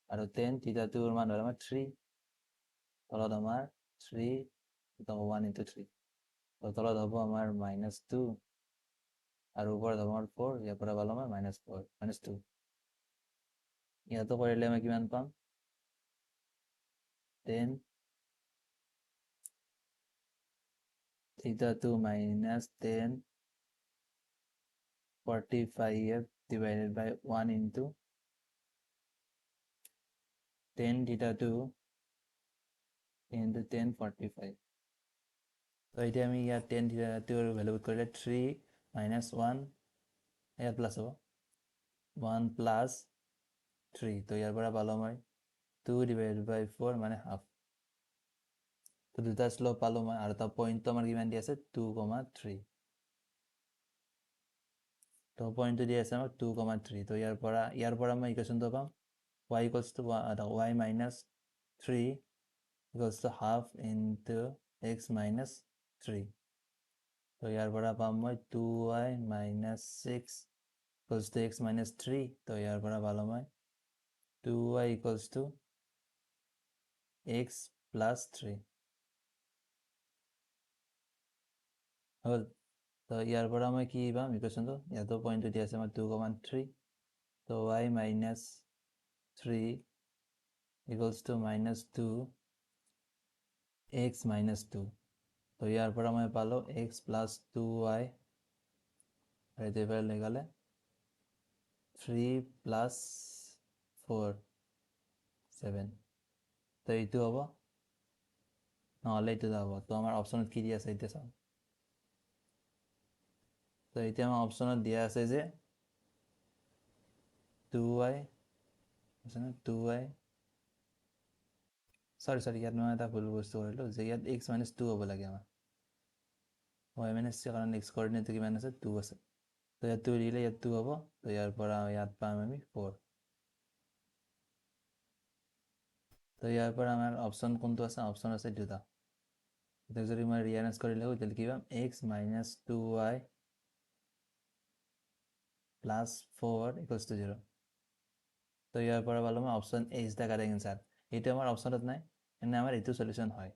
আৰু 10 থিটা 2 ৰ মান হ'ল আমাৰ 3 তলত আমাৰ 3 তো 1 into 3 তো তলত হ'ব আমাৰ -2 আৰু ওপৰত হ'ব আমাৰ 4 ইয়াৰ পৰা পালো আমাৰ -2 ইয়াতো কৰিলে আমি কিমান পাম 10 theta 2 minus 10 45 divided by 1 into 10 theta 2 into 10 45 তো এতিয়া আমি ইয়াত 10 theta 2 ৰ ভ্যালু কৰিলে 3 minus 1 ইয়াত প্লাস হ'ব 1 plus 3 তো ইয়াৰ পৰা পালো মই 2 divided by 4 মানে হাফ তো দুটা শ্লোপ পালো মই আৰু তাৰ পইণ্টটো আমাৰ কিমান দি আছে 2,3 তো পইণ্টটো দি আছে আমাৰ 2,3 তো ইয়াৰ পৰা মই ইকুৱেশ্যনটো পাম y equals to y minus 3 equals to half into x minus 3 তো ইয়াৰ পৰা পাম মই 2y minus 6 equals to x minus 3 তো ইয়াৰ পৰা পালো মই 2y equals to x plus 3 হ'ল তো ইয়াৰ পৰা মই কি পাম ইকুৱেশ্যনটো ইয়াতো পইণ্টটো দি আছে আমাৰ 2,3 তো y minus 3 equals to -2 x minus 2 তো ইয়াৰ পৰা মই পালো x plus 2y আৰু এইটো লগালে 3 plus 4 7 তো এইটো হ'ব নহ'লে এইটো যাব তো আমাৰ অপশ্যনত কি দি আছে এতিয়া চাওঁ তো এতিয়া আমাৰ অপশ্যনত দিয়া আছে যে 2y আছে না 2y সৰি ইয়াত মই এটা ভুল বস্তু কৰিলোঁ যে ইয়াত x minus 2 হ'ব লাগে আমাৰ y minus 3 কাৰণ x কোঅৰ্ডিনেটটো কিমান আছে 2 আছে তো ইয়াত 2 দিলে ইয়াত 2 হ'ব তো ইয়াৰ পৰা ইয়াত পাম আমি 4 তো ইয়াৰ পৰা আমাৰ অপশ্যন কোনটো আছে অপশ্যন আছে দুটা এটাক যদি মই ৰিএৰেঞ্জ কৰিলে হয় তেতিয়াহ'লে কি পাম x minus 2y plus 4 equals to 0 তো ইয়াৰ পৰা পালো মই option A is the correct answer এইটো আমাৰ অপশ্যনত নাই এনে আমাৰ এইটো সলিউশন হয়